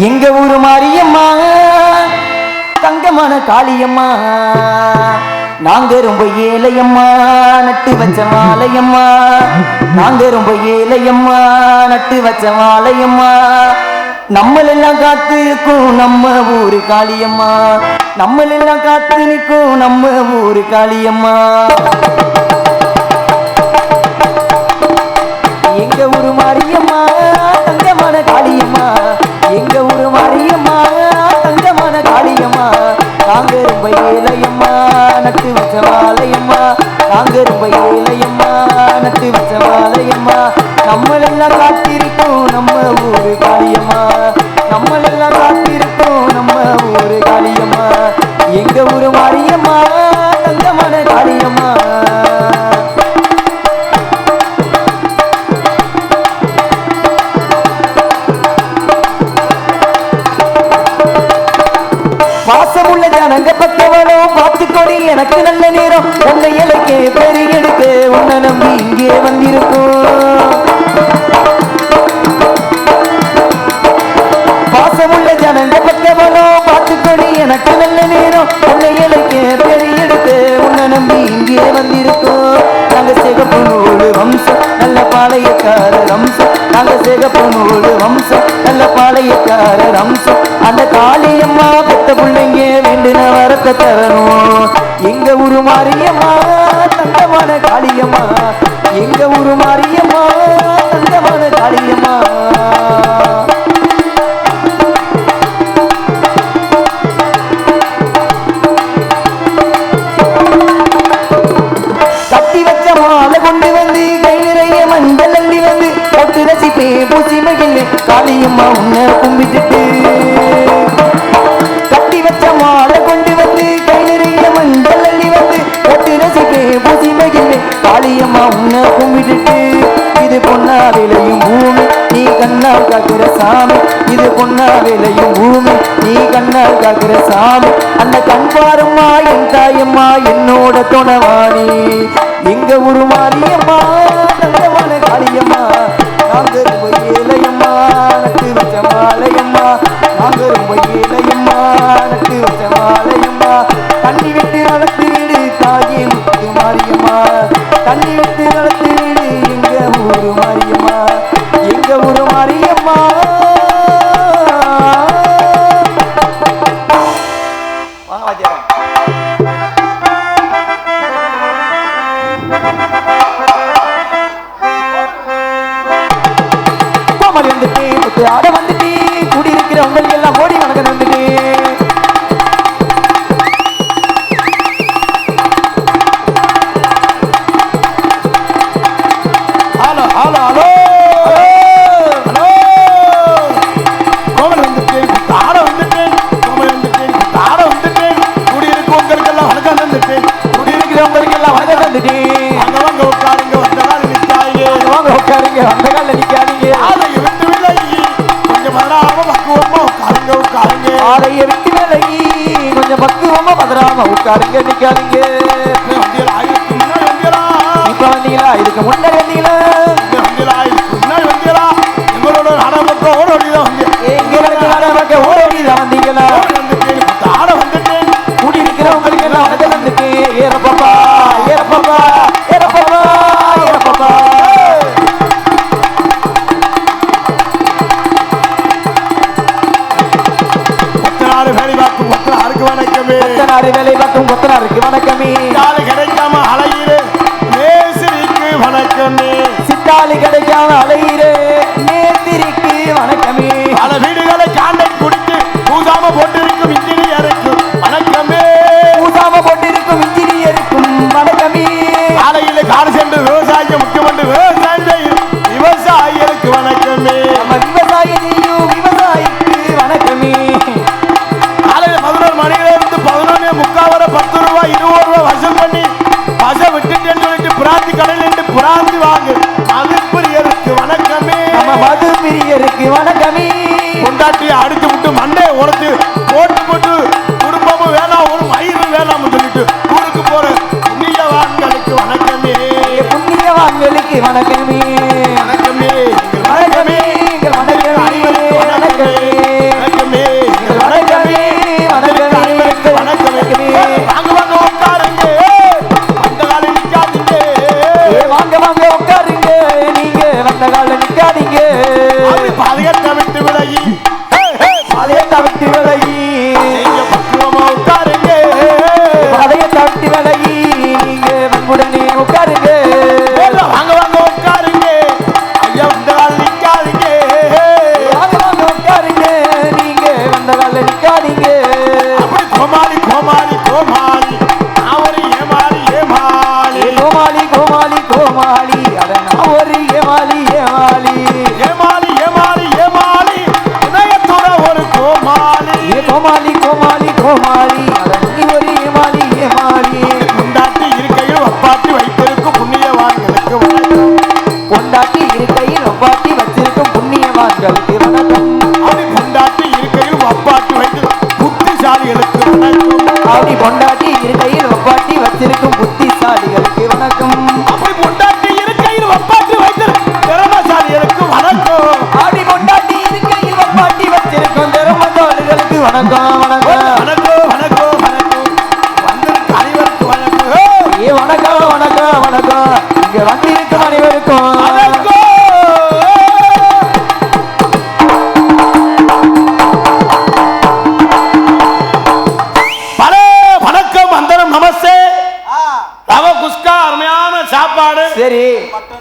எங்க ஊரு மாரியம்மா தங்கமான காளியம்மா நாங்க ரொம்ப ஏழையம்மா நட்டு வச்ச மாலையம்மா நாங்க ரொம்ப ஏழையம்மா நட்டு வச்ச மாலையம்மா நம்மளெல்லாம் காத்து இருக்கும் நம்ம ஊரு காளியம்மா நம்மளெல்லாம் காத்து நிற்கும் நம்ம ஊரு காளியம்மா எங்க ஊரு மாரியம்மா தங்கமான காளியம்மா எங்க ஊரு மாரியம்மா தங்கமான காளியம்மா நாங்க ரொம்ப ஏழையம்மா நட்டு வச்ச மாலையம்மா நாங்க ரொம்ப ஏழையம்மா நட்டு வச்ச மாலையம்மா நம்மளெல்லாம் காத்திருக்கோம் நம்ம ஊரு காளியம்மா நம்மளெல்லாம் காத்திருக்கோம் நம்ம ஊரு காளியம்மா எங்க ஊரு மாரியம்மா தங்கமான காளியம்மா பாசமுள்ள ஜனங்க பக்கவளும் பார்த்துக்கொடி எனக்கு நல்ல நேரம் உன்னை இலக்கே பெருகெடுக்க உன்னை நம்பி இங்கே வந்திருக்கும் பாசமுள்ள ஜனங்க பக்கவளும் பார்த்துக்கொடி எனக்கு நல்ல நேரம் உன்னை இலக்கே பெருகெடுக்க உன்னை நம்பி இங்கே வந்திருக்கும் நாங்க சிகப்பு நூறு வம்சம் நல்ல பாளையக்கார வம்சம் நாங்க சிகப்பு நூறு வம்சம் நல்ல பாளையக்கார வம்சம் அந்த காளியம்மா பெத்த பிள்ளைங்க வேண்டுன வரத்தை தரணும் எங்க ஊரு மாரியம்மா தங்கமான காளியம்மா எங்க ஊரு மாரியம்மா தங்கமான காளியம்மா கட்டி வச்ச மாலை கொண்டு வந்து கை நிறைய மஞ்சள் அள்ளி வந்து போட்டு ரசிப்பே பூசி மகிழ் காளியம்மா உன்னை கும்பிட்டுட்டு கட்டி வச்ச மாலை கொண்டு வந்து கை நிறைய மஞ்சள் அள்ளி வந்து போட்டு ரசிப்பே பூசி மகிழ் காளியம்மா உன்னை கும்பிட்டுட்டு இது பொன்னா விளையும் பூமி நீ கண்ணால் காக்கிற சாமி இது பொன்னா விளையும் பூமி நீ கண்ணால் காக்கிற சாமி அந்த கண் பாரும்மா என் தாயம்மா என்னோட துணவாணி எங்க ஊரு மாரியம்மா தங்கமான காளியம்மா நாங்க ரொம்ப ஏழையம்மா நட்டு வச்ச மாலையம்மா நாங்க ரொம்ப ஏழையம்மா நட்டு வச்ச மாலையம்மா தண்ணி விட்டு வளர்த்து வீடு தாயே முத்து மாரியம்மா தண்ணி விட்டு வளர்த்து வீடு எங்க ஊரு மாரியம்மா எங்க ஊரு மாரியம்மா வாங்க வாத்தியாரம் கோமாளி வந்துட்டு முத்து ஆட வந்துட்டு கூடியிருக்கிறவங்க எல்லாம் ஓடி வணக்கம் வந்துட்டு hello hello hello hello Komal வந்துட்டு ஆட வந்துட்டு கோமல் வந்துட்டு ஆட வந்துட்டு கூடியிருக்கிறவங்களுக்கெல்லாம் வணக்கம் வந்துட்டு கூடியிருக்கிறவங்களுக்கெல்லாம் வணக்கம் வந்துட்டு அங்க வாங்க உட்காருங்க வந்த கால நிற்காதீங்க வாங்க உட்காருங்க வந்த கால நிற்காதீங்க ஆலையை விட்டு விலகி கொஞ்சம் பதறாம பக்குவமா உட்காருங்க உட்காருங்க ஆலையை விட்டு விலகி கொஞ்சம் பக்குவமா பதறாம உட்காருங்க நிற்காதீங்க வந்தீங்களா இதுக்கு முன்னாடி வந்தீங்களா இப்ப வந்தீங்களா இதுக்கு முன்னாடி வந்தீங்களா வந்தீங்களா இதுக்கு முன்னாடி வந்தீங்களா எங்களோட நாடகத்தை ஓடோடிதான் வந்தீங்க எங்களுக்கு நாடகத்தை ஓடோடிதான் வந்தீங்களா வந்துட்டு ஆட வந்துட்டு கூடி இருக்கிறவங்களுக்கு எல்லாம் வணக்கம் வந்துட்டு ஏறப்பா ஏறப்பா ஏறப்பா ஏறப்பா கொத்தனாரு வேலை பார்க்கும் கொத்தனாருக்கு வணக்கமே கொத்தனாரு வேலை பார்க்கும் கொத்தனாருக்கு வணக்கமே சித்தாலு கிடைக்காம அலையிரு மேஸ்திரிக்கு வணக்கமே சித்தாலு கிடைக்காம அலையிரு மேஸ்திரிக்கு வணக்கமே பல வீடுகளை காண்டக்ட் குடித்து பூசாம போட்டிருக்கும் இன்ஜினியருக்கு வணக்கமே பூசாம போட்டிருக்கும் இன்ஜினியருக்கும் வணக்கமே காலையில காடு சென்று விவசாயிக்கு முக்கியமன்று விவசாயிகளுக்கு வணக்கமே நம்ம விவசாயியும் விவசாயிக்கு வணக்கமே காலையில 11 மணியில இருந்து 11:45 வரை 10 ரூபாய் 20 ரூபாய் வசூல் பண்ணி பசை விட்டுட்டேன்னு சொல்லிட்டு பிராந்தி கடையில் நின்று பிராந்தி வாங்கு மது பிரியருக்கு வணக்கமே நம்ம மது பிரியருக்கு வணக்கமே கொண்டாட்டி அடிச்சு விட்டு மண்டையை உடைச்சு போட்டு போட்டு குடும்பமும் வேணாம் ஒரு மயிரும் வேணாம்னு சொல்லிட்டு ஊருக்கு போற புண்ணியவான்களுக்கு வணக்கமே புண்ணியவான்களுக்கு வணக்கமே வணக்கமே வணக்கமே வணக்கமே வணக்கமே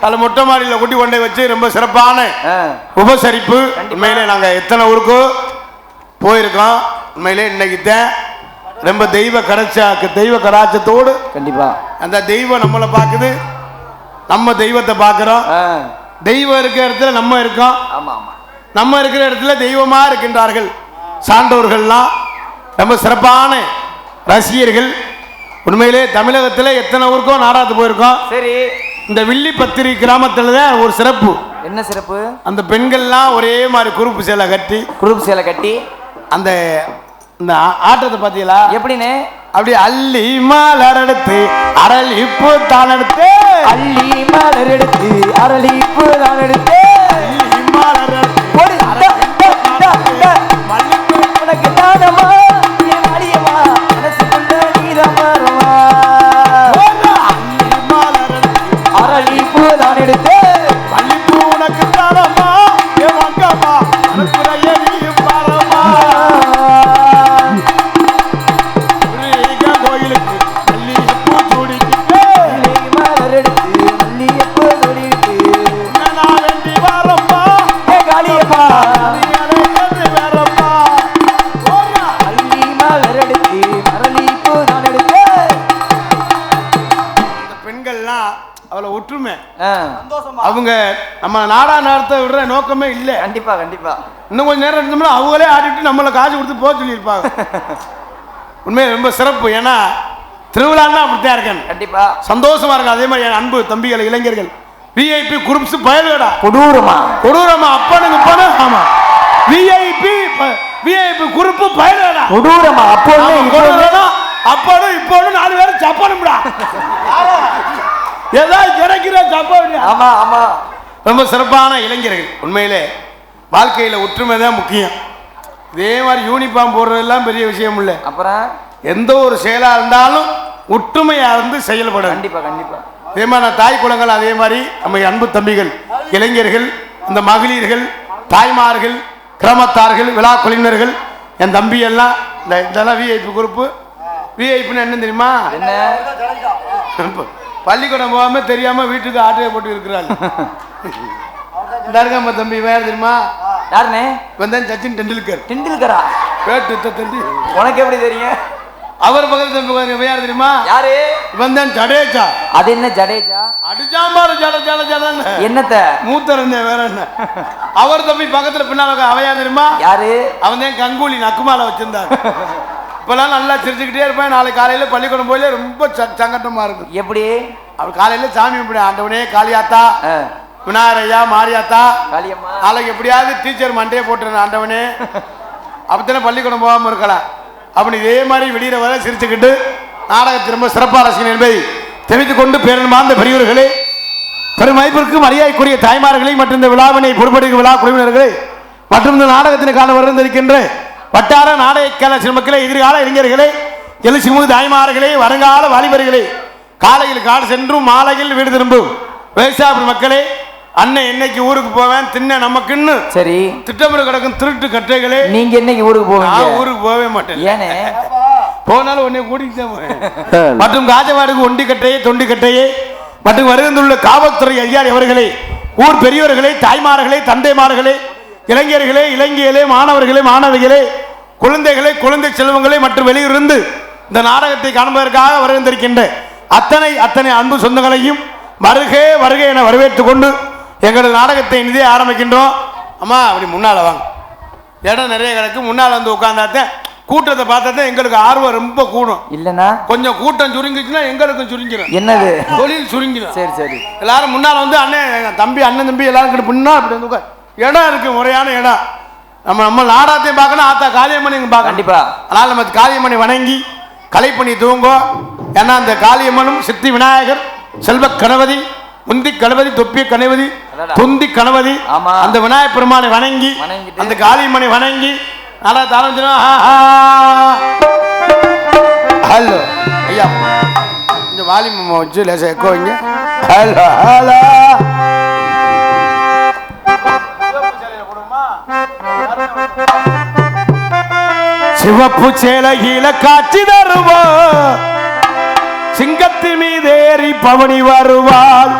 அதில் மொட்டை மாடியில் குட்டி கொண்டை வச்சு ரொம்ப சிறப்பான உபசரிப்பு. உண்மையிலே நாங்கள் எத்தனை ஊருக்கு போயிருக்கோம். உண்மையிலே இன்னைக்கு தான் ரொம்ப தெய்வ கடாட்சத்தோடு கண்டிப்பா அந்த தெய்வம் நம்மளை பார்க்குது, நம்ம தெய்வத்தை பார்க்குறோம். தெய்வம் இருக்கிற இடத்துல நம்ம இருக்கோம், நம்ம இருக்கிற இடத்துல தெய்வமா இருக்கின்றார்கள் சான்றோர்கள்லாம். ரொம்ப சிறப்பான ரசிகர்கள். உண்மையிலே தமிழகத்தில் எத்தனை ஊருக்கோ நாடாத்து போயிருக்கோம். சரி, இந்த வில்லிபத்திரி கிராமத்தில் தான் ஒரு சிறப்பு. என்ன சிறப்பு? அந்த பெண்கள்லாம் ஒரே மாதிரி குரூப் சேலை கட்டி அந்த இந்த ஆட்டத்தை பார்த்தீங்களா எப்படின்னு? அப்படி அள்ளி மலர் எடுத்து அரளிப்பு தான் எடுத்து அரளிப்பு தான் எடுத்து உனக்கு தானமா அரளிப்பு தான் எடுத்து பள்ளிப்பு உனக்கு தானமா அவங்க நம்ம நாடா நடத்த விடுற நோக்கமே இல்லை. கண்டிப்பா இன்னும் கொஞ்சம் நேரம் இருந்தோம்னா அவங்களே ஆடிட்டு நம்மளை காசு கொடுத்து போக சொல்லியிருப்பாங்க. உண்மையை ரொம்ப சிறப்பு. ஏன்னா திருவிழான்னா அப்படித்தான் இருக்கேன். கண்டிப்பா சந்தோஷமா இருக்கு. அதே மாதிரி என் அன்பு தம்பிகள் இளைஞர்கள் விஐபி குரூப்ஸ் பயலுடா கொடூரமா அப்பனுக்கு பணம். ஆமா, விஐபி குரூப் பயலுடா கொடூரமா அப்பனும் இப்போன்னு 4 பேரும் சப்பனும்டா. ஏதாவது கிடைக்கிற சப்பாத்தி. ஆமா ரொம்ப சிறப்பான இளைஞர்கள். உண்மையிலே வாழ்க்கையில் ஒற்றுமை தான் முக்கியம். இதே மாதிரி யூனிஃபார்ம் போடுறதெல்லாம் பெரிய விஷயம் இல்லை. அப்புறம் எந்த ஒரு செயலாக இருந்தாலும் ஒற்றுமையாக இருந்து செயல்படும். கண்டிப்பா அதே மாதிரி தாய் குலங்கள், அதே மாதிரி நம்ம அன்பு தம்பிகள் இளைஞர்கள், இந்த மகளிர்கள், தாய்மார்கள், கிராமத்தார்கள், விழா குழுவினர்கள், என் தம்பி எல்லாம் இதெல்லாம் விஐபி குரூப்பு. விஐபின்னு என்ன தெரியுமா? என்ன பள்ளிக்கூடம் போகாம தெரியாம வீட்டுக்கு ஆட்டையை போட்டு இருக்கிறாள். நம்ம தம்பி வேற தெரியுமா? யாருன்னு? வந்தேன் சச்சின் டெண்டுல்கரா பேட்டு தம்பி. உனக்கு எப்படி தெரியும்? அவர் பக்கத்து தம்பி வேற தெரியுமா? யாரு? வந்தேன் ஜடேஜா. அது என்ன ஜடேஜா? அடிஜாம்பாரு ஜட என்னத்த மூத்தர் வேற என்ன? அவர் தம்பி பக்கத்துல பின்னால அவ யார் தெரியுமா? யாரு? அவன் தான் கங்குலி நக்குமால வச்சிருந்தார். இப்பெல்லாம் நல்லா சிரிச்சுக்கிட்டே இருப்பேன். நாளைக்கு காலையில் பள்ளிக்கூடம் போயில ரொம்ப சங்கட்டமா இருக்கும். எப்படி? அவர் காலையில் சாமி எப்படி ஆண்டவனே காளியாத்தா, விநாயகரையா, மாரியாத்தா, காளியம்மா, நாளைக்கு எப்படியாவது டீச்சர் மண்டையை போட்டுருந்தேன் ஆண்டவனே. அப்பத்தானே பள்ளிக்கூடம் போகாமல் இருக்கலாம். அப்படி இதே மாதிரி வெளியிட வர சிரிச்சுக்கிட்டு நாடகத்தை ரொம்ப சிறப்பாக ரசிகன் என்பதை தெரிவித்துக் கொண்டு பேரன்பார்ந்த பெரியவர்களே, பெருமதிப்பிற்கு மரியாதைக்குரிய தாய்மார்களை மற்றும் இந்த விழாவினை பொறுப்பெடுக்கும் விழா குழுவினர்களே மற்றும் இந்த நாடகத்தின் கால வருந்திருக்கின்ற வட்டார நாடகக்கால சிறுமக்களே, எதிர்கால இளைஞர்களே, எழுச்சி முது தாய்மார்களே, வருங்கால வாலிபர்களே, காலையில் காடு சென்றும் மாலையில் வீடு திரும்பும் விவசாய மக்களே, அண்ணன் என்னைக்கு ஊருக்கு போவேன் தின்ன நமக்குன்னு சரி திட்டமிட கிடக்கும் திருட்டு கட்டைகளே. நீங்க என்னைக்கு ஊருக்கு போவீங்க? ஊருக்கு போவே மாட்டேன். ஏனே? போனாலும் உன்னை கூட்டிட்டு போவேன். மற்றும் காஜவாடுக்கு ஒண்டி கட்டையே தொண்டி கட்டையே மற்றும் வருகின்றுள்ள காவல்துறை அதிகாரி அவர்களே, ஊர் பெரியவர்களே, தாய்மார்களே, தந்தைமார்களே, இளைஞர்களே, இளைஞர்களே, மாணவர்களே, மாணவிகளே, குழந்தைகளே, குழந்தை செல்வங்களே மற்றும் வெளியிலிருந்து இந்த நாடகத்தை காண்பதற்காக வருகின்றிருக்கின்ற அத்தனை அன்பு சொந்தங்களையும் வருகை என வரவேற்றுக் கொண்டு எங்களது நாடகத்தை இனிதே ஆரம்பிக்கின்றோம். அம்மா அப்படி முன்னால வாங்க, இடம் நிறைய கிடக்கு. முன்னால் வந்து உட்கார்ந்தாத்தான் கூட்டத்தை பார்த்தா எங்களுக்கு ஆர்வம் ரொம்ப கூடும். இல்லைன்னா கொஞ்சம் கூட்டம் சுருங்கிச்சுன்னா எங்களுக்கும் சுருங்கிடும். என்னது? தொழில் சுருங்கிடும். சரி எல்லாரும் முன்னால் வந்து அண்ணன் தம்பி எல்லாரும் கிட்ட முன்னா அப்படி வந்து உட்கார். இடம் இருக்கு, முறையான இடம். நம்ம நாடாத்தையும் பார்க்கணும், ஆத்தா காளியம்மனை பார்க்கணும். கண்டிப்பா. அதனால நம்ம காளியம்மனை வணங்கி கலைப்பணி தூங்கும். ஏன்னா அந்த காளியம்மனும் சித்தி விநாயகர், செல்வ கணபதி, முந்தி கணபதி, தொப்பிய கணபதி, துந்தி கணபதி, அந்த விநாயகர் பெருமானை வணங்கி அந்த காளியம்மனை வணங்கி நல்லா தாரம். ஹலோ ஐயா, இந்த வாலிமம் வச்சு லேசா எக்கோ வைங்க. ஹலோ ஹலோ சிவப்பு சேலையில காட்சி தருவோம், சிங்கத்தின் மீதேறி பவனி வருவாள்.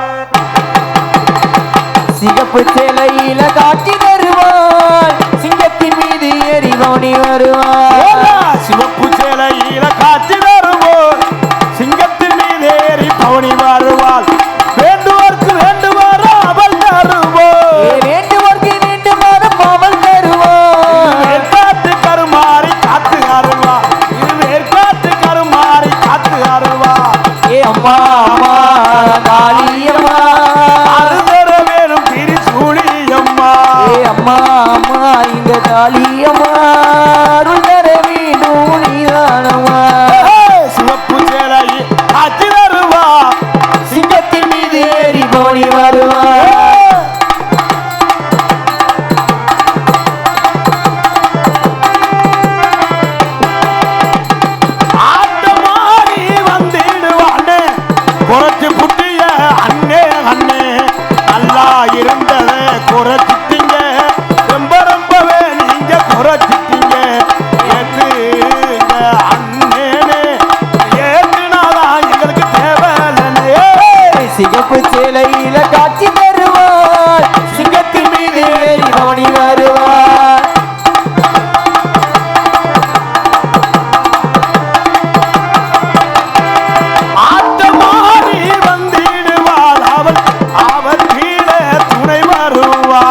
சிகப்பு சேலையில காட்சி தருவாள் சிங்கத்தின் மீது ஏறி ஓடி வருவாள் சிவப்பு சேலையில காட்சி தருவோம் சிங்கத்தின் மீது ஏறி பவனி வருவாள் வேண்டுவோர்க்கு வேண்டுவாரோ அவள் தருவோம் வேண்டுவோர்க்கு வேண்டுமாறு அவள் தருவாள் வேற்காட்டு கருமாறி காத்து அருள்வா இது வேற்காட்டு கருமாறி காத்து அருள்வா ஏ அம்மா அம்மா காளியம்மா அருந்தர வேணும் திரிசூலியம்மா ஏ அம்மா அம்மா இந்த காளியம்மா அருள் தர வேண்டும் நீதானம்மா சிவப்பு சேலையை காட்சி தருவா சிங்கத்தின் மீது ஏறி போடி வருவாள் ஆட்டமாடி வந்திடுவானே குறைச்சு புட்டிய அண்ணே அண்ணே நல்லா இருந்ததை குறைச்சிட்டீங்க ரொம்ப ரொம்பவே நீங்க குறைச்சிட்டீங்க ஏத்துங்க அண்ணேனே ஏத்துனாதான் எங்களுக்கு தேவையில்லைனே சிகப்பு சேலையில காட்சி தருவாள் சிங்கத்தின் மீது ஏறி போடி வருவாள் ஆட்டமாடி வந்திடுவாள் அவள் அவள் கீழே துணை வருவா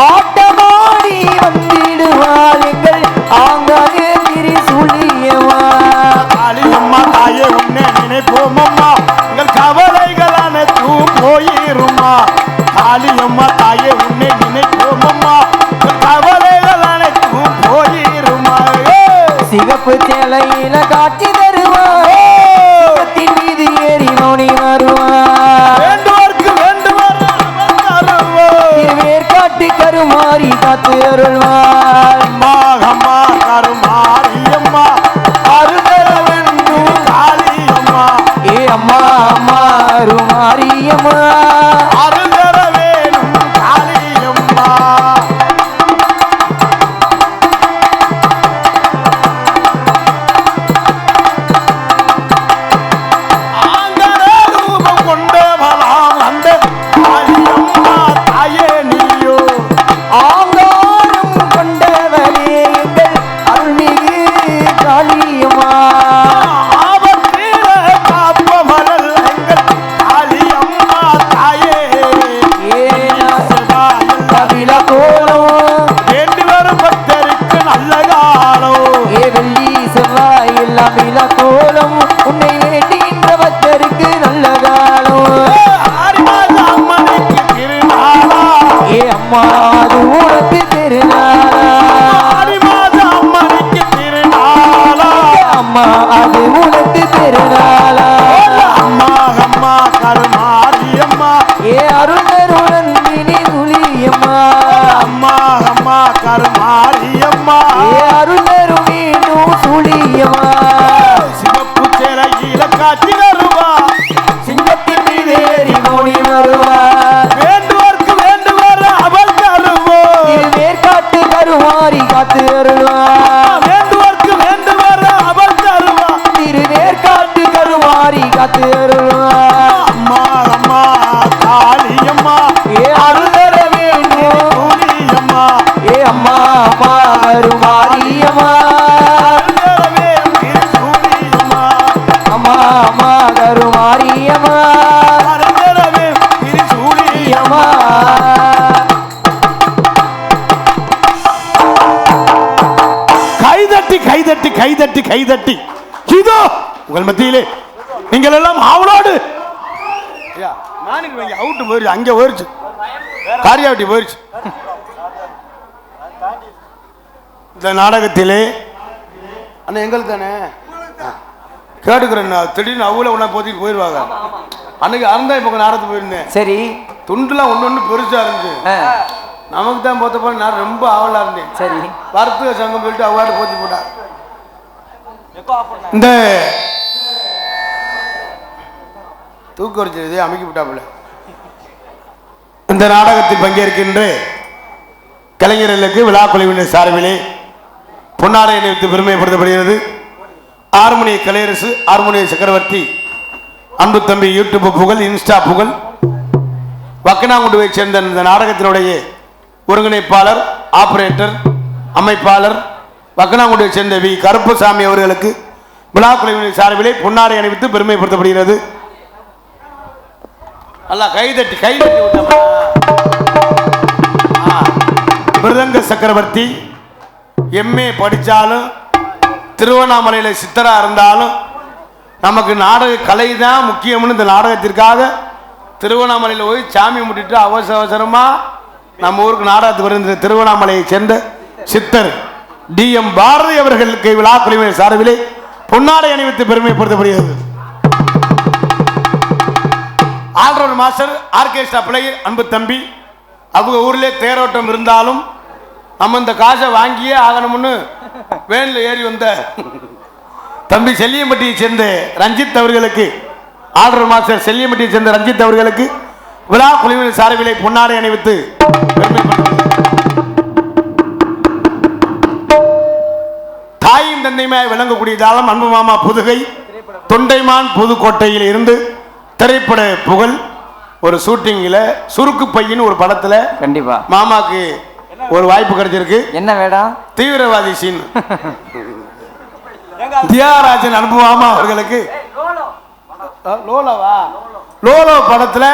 ஆட்டமாடி வந்திடுவாள் எங்கள் ஆங்காங்கே திரிசூலியம்மா காளியம்மா தாயே உன்னை நினைப்போம் அம்மா எங்கள் கவலைகள் அனைத்தும் போயிருமா காளியம்மா தாயே உன்னை நினைப்போம் அம்மா எங்கள் கவலைகள் அனைத்தும் போயிருமா சிகப்பு சேலையில காட்சி தருவாள் சிங்கத்தின் மீது ஏறி ஓடி வருவாள் வேண்டுவோர்க்கு வேண்டுவார் அவன் தருவோம் திருவேற்காட்டு கருமாறி காத்து அருள்வாள் அம்மா அம்மா கருமாரியம்மா அருந்தர வேண்டும் காளியம்மா ஏ அம்மா அம்மா அருமாரியம்மா அருந்தர வேணும் காளியம்மா ஆங்கர ரூபம் கொண்டவளாம் அந்த காளியம்மா தாயே நீயோ ஆங்காரம் கொண்டவளே எங்கள் அருள்மிகு காளியம்மா ஆபத்தில காப்பவளல் எங்கள் காளியம்மா தாயே கபில கோலம் வேண்டி வரும் பக்தருக்கு நல்ல காலம் ஏ வெள்ளி செவ்வாய் எல்லாம் இல கோலம் உன்னை வேண்டின்ற பக்தருக்கு நல்ல காலம் ஆரிமாத அம்மனுக்கு திருநாளா ஏ அம்மா அது உனக்கு திருநாளா ஆரிமாத அம்மனுக்கு திருநாளா அம்மா அது உனக்கு திருநாளா அம்மா அம்மா கருமாரியம்மா ஏ அருணருடன் துளியம்மா அம்மா அம்மா கருமாரியம்மா ஏ அருணரும் மீண்டும் துளியம்மா சிவப்பு சேலையில காட்சி தருவா சிங்கத்தின் மீது ஏறி ஓடி வருவார் வேண்டுவோர்க்கு வேண்டுவார் அவள் தருவோம் திருவேற்காட்டு கருமாறி காத்து அருள்வார் வேண்டுவோர்க்கு வேண்டுவார் அவள் தருவா திருவேற்காட்டு கருமாறி காத்து அருள்வார் அம்மா அம்மா காளியம்மா ஏ அருளர வேண்டும் சூரியம்மா ஏ அம்மா அம்மா கருமாரியம்மா அருந்தரவே திருசூலியம்மா அம்மா அம்மா கருமாரியம்மா அருந்தரவே திருசூலியம்மா கைதட்டி கைதட்டி கைதட்டி கைதட்டி இதோ உங்கள் மத்தியிலே நீங்கள் எல்லாம் ஆவலோடு அவுட்டு போயிருச்சு அங்க போயிருச்சு காரியாவட்டி போயிருச்சு இந்த நாடகத்திலே அண்ணா எங்களுக்கு தானே கேட்டுக்கிறேன் திடீர்னு அவ்வளோ ஒன்றா போத்திட்டு போயிடுவாங்க அன்னைக்கு அறந்தாய் பக்கம் நாடகத்துக்கு போயிருந்தேன் சரி துண்டுலாம் ஒன்று பெருசா இருந்துச்சு நமக்கு தான் போத்த போன நான் ரொம்ப ஆவலா இருந்தேன் சரி வர்த்தக சங்கம் போயிட்டு அவ்வாறு போத்தி போட்டார் இந்த தூக்க வரிச்சதை அமைக்க விட்டாப்புல இந்த நாடகத்தில் பங்கேற்கின்ற கலைஞர்களுக்கு விழா குழுவினர் சார்பிலே பொன்னாடை அணிவித்து பெருமைப்படுத்தப்படுகிறது. ஹார்மோனிய கலையரசு, ஹார்மோனிய சக்கரவர்த்தி, அன்பு தம்பி யூடியூப் புகழ், இன்ஸ்டா புகழ், வக்கனாங்குண்டுவை சேர்ந்த இந்த நாடகத்தினுடைய ஒருங்கிணைப்பாளர், ஆபரேட்டர், அமைப்பாளர் வக்கனாங்குண்டுவை சேர்ந்த வி கருப்பசாமி அவர்களுக்கு விழா குழுவின் சார்பிலே பொன்னாடை அணிவித்து பெருமைப்படுத்தப்படுகிறது. கைதட்டி மிருதங்க சக்கரவர்த்தி எம்ஏ படித்தாலும் திருவண்ணாமலையில் சித்தரா இருந்தாலும் நமக்கு நாடக கலை தான் முக்கியம்னு இந்த நாடகத்திற்காக திருவண்ணாமலையில் போய் சாமி முட்டிட்டு அவசரமாக நம்ம ஊருக்கு நாடகத்துக்கு வருகின்ற திருவண்ணாமலையை சேர்ந்த சித்தர் DM பாரதி அவர்களுக்கு விழா குழுவினர் சார்பிலே பொன்னாடை அணிவித்து பெருமைப்படுத்தப்படுகிறது. ஆல்ரவுண்ட் மாஸ்டர், ஆர்கெஸ்ட்ரா பிளேயர் அன்பு தம்பி, அவங்க ஊர்லேயே தேரோட்டம் இருந்தாலும் நம்ம இந்த காசை வாங்கியே ஆகணும்னு வேனில் ஏறி வந்த தம்பி செல்லியம்பட்டியை சேர்ந்த ரஞ்சித் அவர்களுக்கு, ஆல்ரவுண்ட் மாஸ்டர் செல்லியம்பட்டியை சேர்ந்த ரஞ்சித் அவர்களுக்கு விழா குழுவினர் சார்பிலே பொன்னாடை அணிவித்து தாயும் தந்தையுமாய் விளங்கக்கூடியதாலும் அன்பு மாமா புதுகை தொண்டைமான் புதுக்கோட்டையில் இருந்து திரைப்பட புகழ் ஒரு ஷூட்டிங்கில் சுருக்கு பையன் ஒரு படத்துல கண்டிப்பா மாமாக்கு ஒரு வாய்ப்பு கிடைச்சிருக்கு. என்ன வேடம்? தீவிரவாதி சீன். தியாகராஜன் அன்பு மாமா அவர்களுக்கு லோலோ படத்துல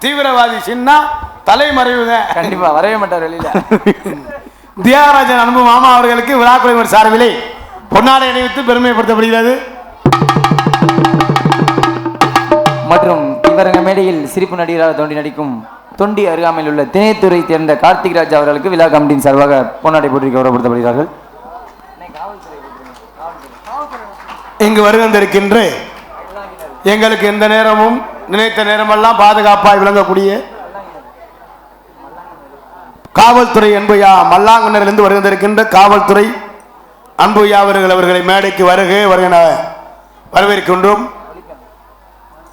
தீவிரவாதி சீன்னா தலைமறைவுங்க, கண்டிப்பா வரவே மாட்டார் வெளியில. தியாகராஜன் அன்பு மாமா அவர்களுக்கு விழா குழுவினர் சார்பிலே பொன்னாடை அணிவித்து பெருமைப்படுத்தப்படுகிறது. மற்றும் இவரங்க மேடையில் சிரிப்பு நடிகராக தோண்டி நடிக்கும் தொண்டி அருகாமையில் உள்ள திணைத்துறை சேர்ந்த கார்த்திக் ராஜ் அவர்களுக்கு விழா கமிட்டியின் சார்பாக பொன்னாடை போட்டி கௌரவப்படுத்தப்படுகிறார்கள். இங்கு வருகின்ற எங்களுக்கு எந்த நேரமும் நினைத்த நேரமெல்லாம் பாதுகாப்பாக விளங்கக்கூடிய காவல்துறை அன்புயா மல்லாங்கனரிலிருந்து வருகின்ற காவல்துறை அன்புயா அவர்களை மேடைக்கு வருகிற வரவேற்கின்றோம்.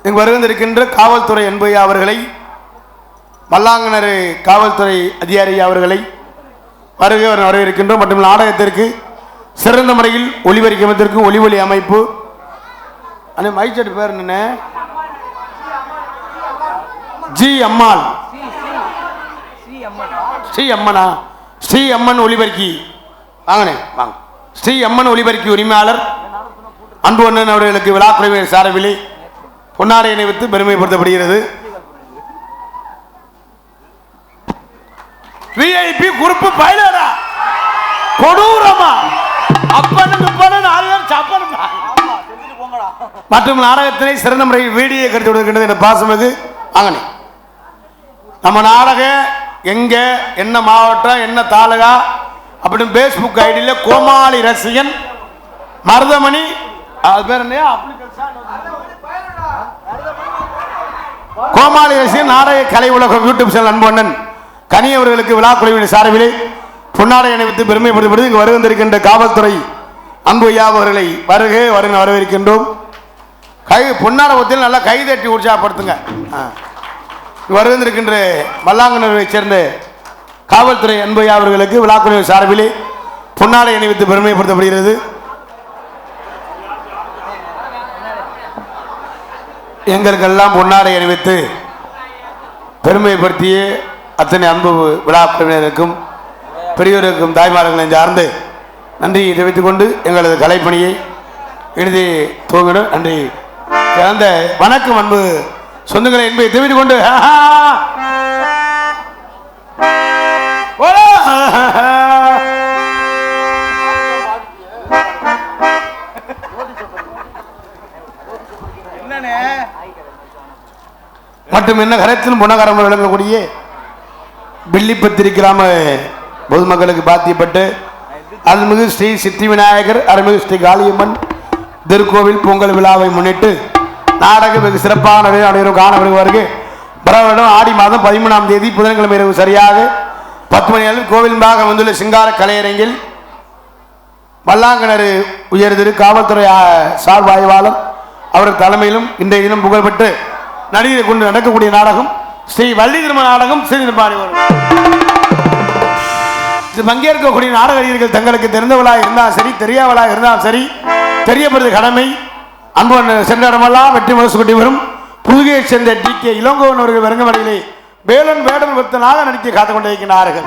இங்கு வருகின்ற காவல்துறை அன்புயா அவர்களை, மல்லாங்கனர் காவல்துறை அதிகாரி அவர்களை வரவேற்கின்றோம். மற்றும் நாடகத்திற்கு சிறந்த முறையில் ஒளிபரிக்கமத்திற்கு ஒளி அமைப்பு அந்த மைச்சட் பேர் என்ன? ஜி அம்மாள், ஸ்ரீ அம்மனா, ஸ்ரீ அம்மன் ஒளிபரிக்கி வாங்கனே வாங்க. ஸ்ரீ அம்மன் ஒளிபரிக்கி உரிமையாளர் அன்பு அண்ணன் அவர்களுக்கு விழா குழுவினர் சார்பிலே பொன்னாடை அணிவித்து பெருமைப்படுத்தப்படுகிறது. விஐபி குரூப் பைலரா கொடூரமா அப்பனுக்கு மற்றும் நாடகத்தினை சிறந்த முறையில் வீடியோ கருத்து கொடுக்கின்றது என்ற பாசமிகு அங்கனே. நம்ம நாடகம் எங்க என்ன மாவட்டம் என்ன தாலுகா அப்படின்னு பேஸ்புக் ஐடியில கோமாளி ரசிகன் மருதமணி, அது பேர் என்ன, கோமாளி ரசிகன் நாடக கலை உலகம் யூடியூப் சேனல் அன்பு அண்ணன் கனி அவர்களுக்கு விழா குழுவின் சார்பிலே பொன்னாடை அணிவித்து பெருமைப்படுத்தப்படுது. இங்கு வருகின்ற காவல்துறை அன்பு ஐயா அவர்களை வரவேற்கின்றோம். பொன்னாடை ஒத்தியில் நல்லா கைதட்டி உற்சாகப்படுத்துங்க. வருகின்ற மல்லாங்கனரை சேர்ந்த காவல்துறை அன்பு ஐயா அவர்களுக்கு விழா குழுவின் சார்பிலே பொன்னாடை அணிவித்து பெருமைப்படுத்தப்படுகிறது. எங்களுக்கெல்லாம் பொன்னாடை அணிவித்து பெருமைப்படுத்திய அத்தனை அன்பு விழா குழுவினருக்கும் பெரியோருக்கும் தாய்மார்களையும் சார்ந்து நன்றி தெரிவித்துக் கொண்டு எங்களது கலைப்பணியை எழுதி துவங்கிடும். நன்றி கலந்த வணக்கம் அன்பு சொந்தங்களை என்பதை தெரிவித்துக் கொண்டு மற்றும் என்ன கரத்திலும் புனகரம் விளங்கக்கூடிய வில்லிப்பத்திரி கிராம பொதுமக்களுக்கு பாத்தியப்பட்டு அருள்மிகு ஸ்ரீ சித்தி விநாயகர் அருள்மிகு ஸ்ரீ காளியம்மன் திருக்கோவில் பொங்கல் விழாவை முன்னிட்டு நாடகம் வெகு சிறப்பான அனைவரும் காண வருவார்கள். வருடம் ஆடி மாதம் 13ஆம் தேதி புதன்கிழமை இரவு சரியாக 10 மணி அளவில் கோவில் பாகம் வந்துள்ள சிங்கார கலையரங்கில் மல்லாங்கனர் உயர் திரு காவல்துறை சார்பாய்வாளர் அவர் தலைமையிலும் இன்றைய தினம் புகழ்பெற்று நடிகரை கொண்டு நடக்கக்கூடிய நாடகம் ஸ்ரீ வள்ளி திருமண நாடகம் ஸ்ரீபாடி பங்கேற்கக்கூடிய நாடக நடிகர்கள் தங்களுக்கு தெரிந்தவளாக இருந்தாலும் சரி தெரியாதவளாக இருந்தாலும் சரி தெரியப்படுது கடமை. அன்பு சென்ற இடமெல்லாம் வெற்றி மனசு கொட்டி வரும் புதுகையை சேர்ந்த DK இளங்கோவன் அவர்கள் வருங்க வரையிலே வேலன் வேடன் வித்தனாக நடிக்க காத்துக் கொண்டிருக்கிறார்கள்.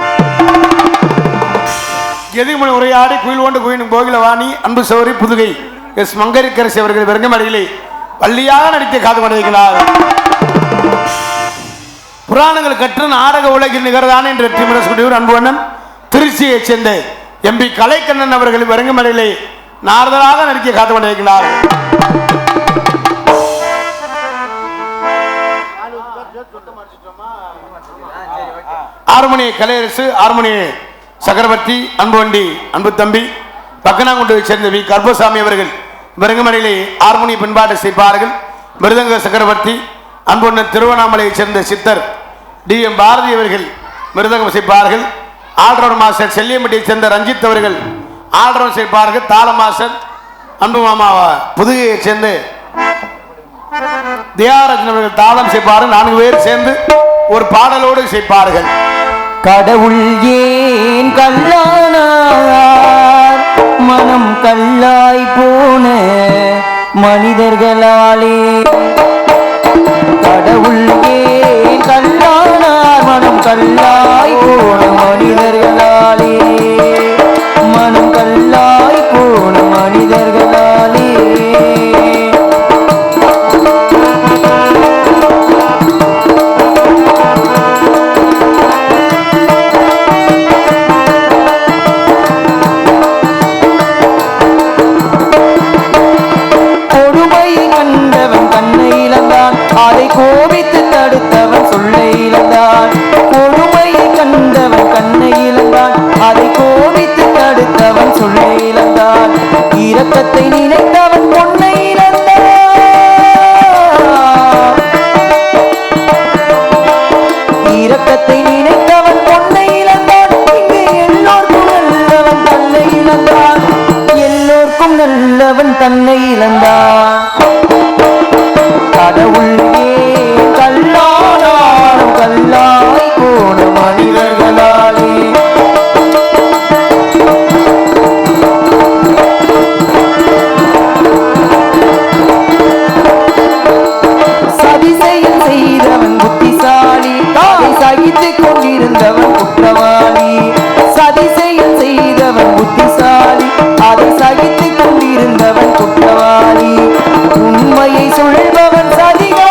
எதிர்மொழி உரையாடி குயில் கொண்டு குயினும் கோகிலவாணி அன்பு சௌரி புதுகை எஸ் மங்கரிக்கரசி அவர்கள் வெறுங்கமடையிலே பள்ளியாக நடிக்க காத்துக் கொண்டிருக்கிறார்கள். புராணங்கள் கற்று நாடக உலகில் நிகழ்தான் என்ற திமிரசுடியூர் அன்புவண்ணன் திருச்சியைச் சேர்ந்த எம்பி கலைக்கண்ணன் அவர்கள் வெறுங்கமடையிலே நாரதராக நடிக்க காத்துக் கொண்டிருக்கிறார்கள். ஆறுமணி கலையரசு, ஆறுமணி சக்கரவர்த்தி, அன்புவண்டி அன்பு தம்பி பக்கனாங்குண்டுவை சேர்ந்த வி கர்பசாமி அவர்கள் வெறுங்கமடையிலே ஆறுமணி பின்பாட்டு செய்ப்பார்கள். மிருதங்க சக்கரவர்த்தி அன்புண்ணன் திருவண்ணாமலையைச் சேர்ந்த சித்தர் டி எம் பாரதி அவர்கள் மிருதங்கம் செய்ப்பார்கள். ஆல்ரவுண்ட் மாஸ்டர் செல்லியம்பட்டியைச் சேர்ந்த ரஞ்சித் அவர்கள் ஆல்ரவுண்ட் செய்ப்பார்கள். தாள மாஸ்டர் அன்பு மாமா புதுகையைச் சேர்ந்து தியாகராஜன் அவர்கள் தாளம் செய்ப்பார்கள். 4 பேர் சேர்ந்து ஒரு பாடலோடு செய்ப்பார்கள். கடவுள் ஏன் கல்லானார் மனம் கல்லாய் போன மனிதர்களாலே. கடவுள் ஏன் கல்லானார் மனம் கல்லாய் போன மனிதர்களாலே. மனம் கல்லாய் போன மனிதர்களாலே. கோபித்து தடுத்தவன் சொல்லை இழந்தான். கொடுமையை கண்டவன் கண்ணை இழந்தான். அதை கோபித்து தடுத்தவன் சொல்லை இழந்தான். இரக்கத்தை நினைத்தவன் பொன்னை இழந்தான். இரக்கத்தை நினைத்தவன் பொன்னை இழந்தான். இங்கு எல்லோருக்கும் நல்லவன் தன்னை இழந்தான். எல்லோருக்கும் நல்லவன் தன்னை இழந்தான். கடவுள் கல்லானாலும் கல்லாய் போன மனிதர்களாலே. சதிசெயல் செய்தவன் புத்திசாலி, அதை சகித்துக் கொண்டிருந்தவன் குற்றவாளி. சதிசெயல் செய்தவன் புத்திசாலி, அதை சகித்துக் கொண்டிருந்தவன் குற்றவாளி. உண்மையை சொல்பவன் சதிகாரி.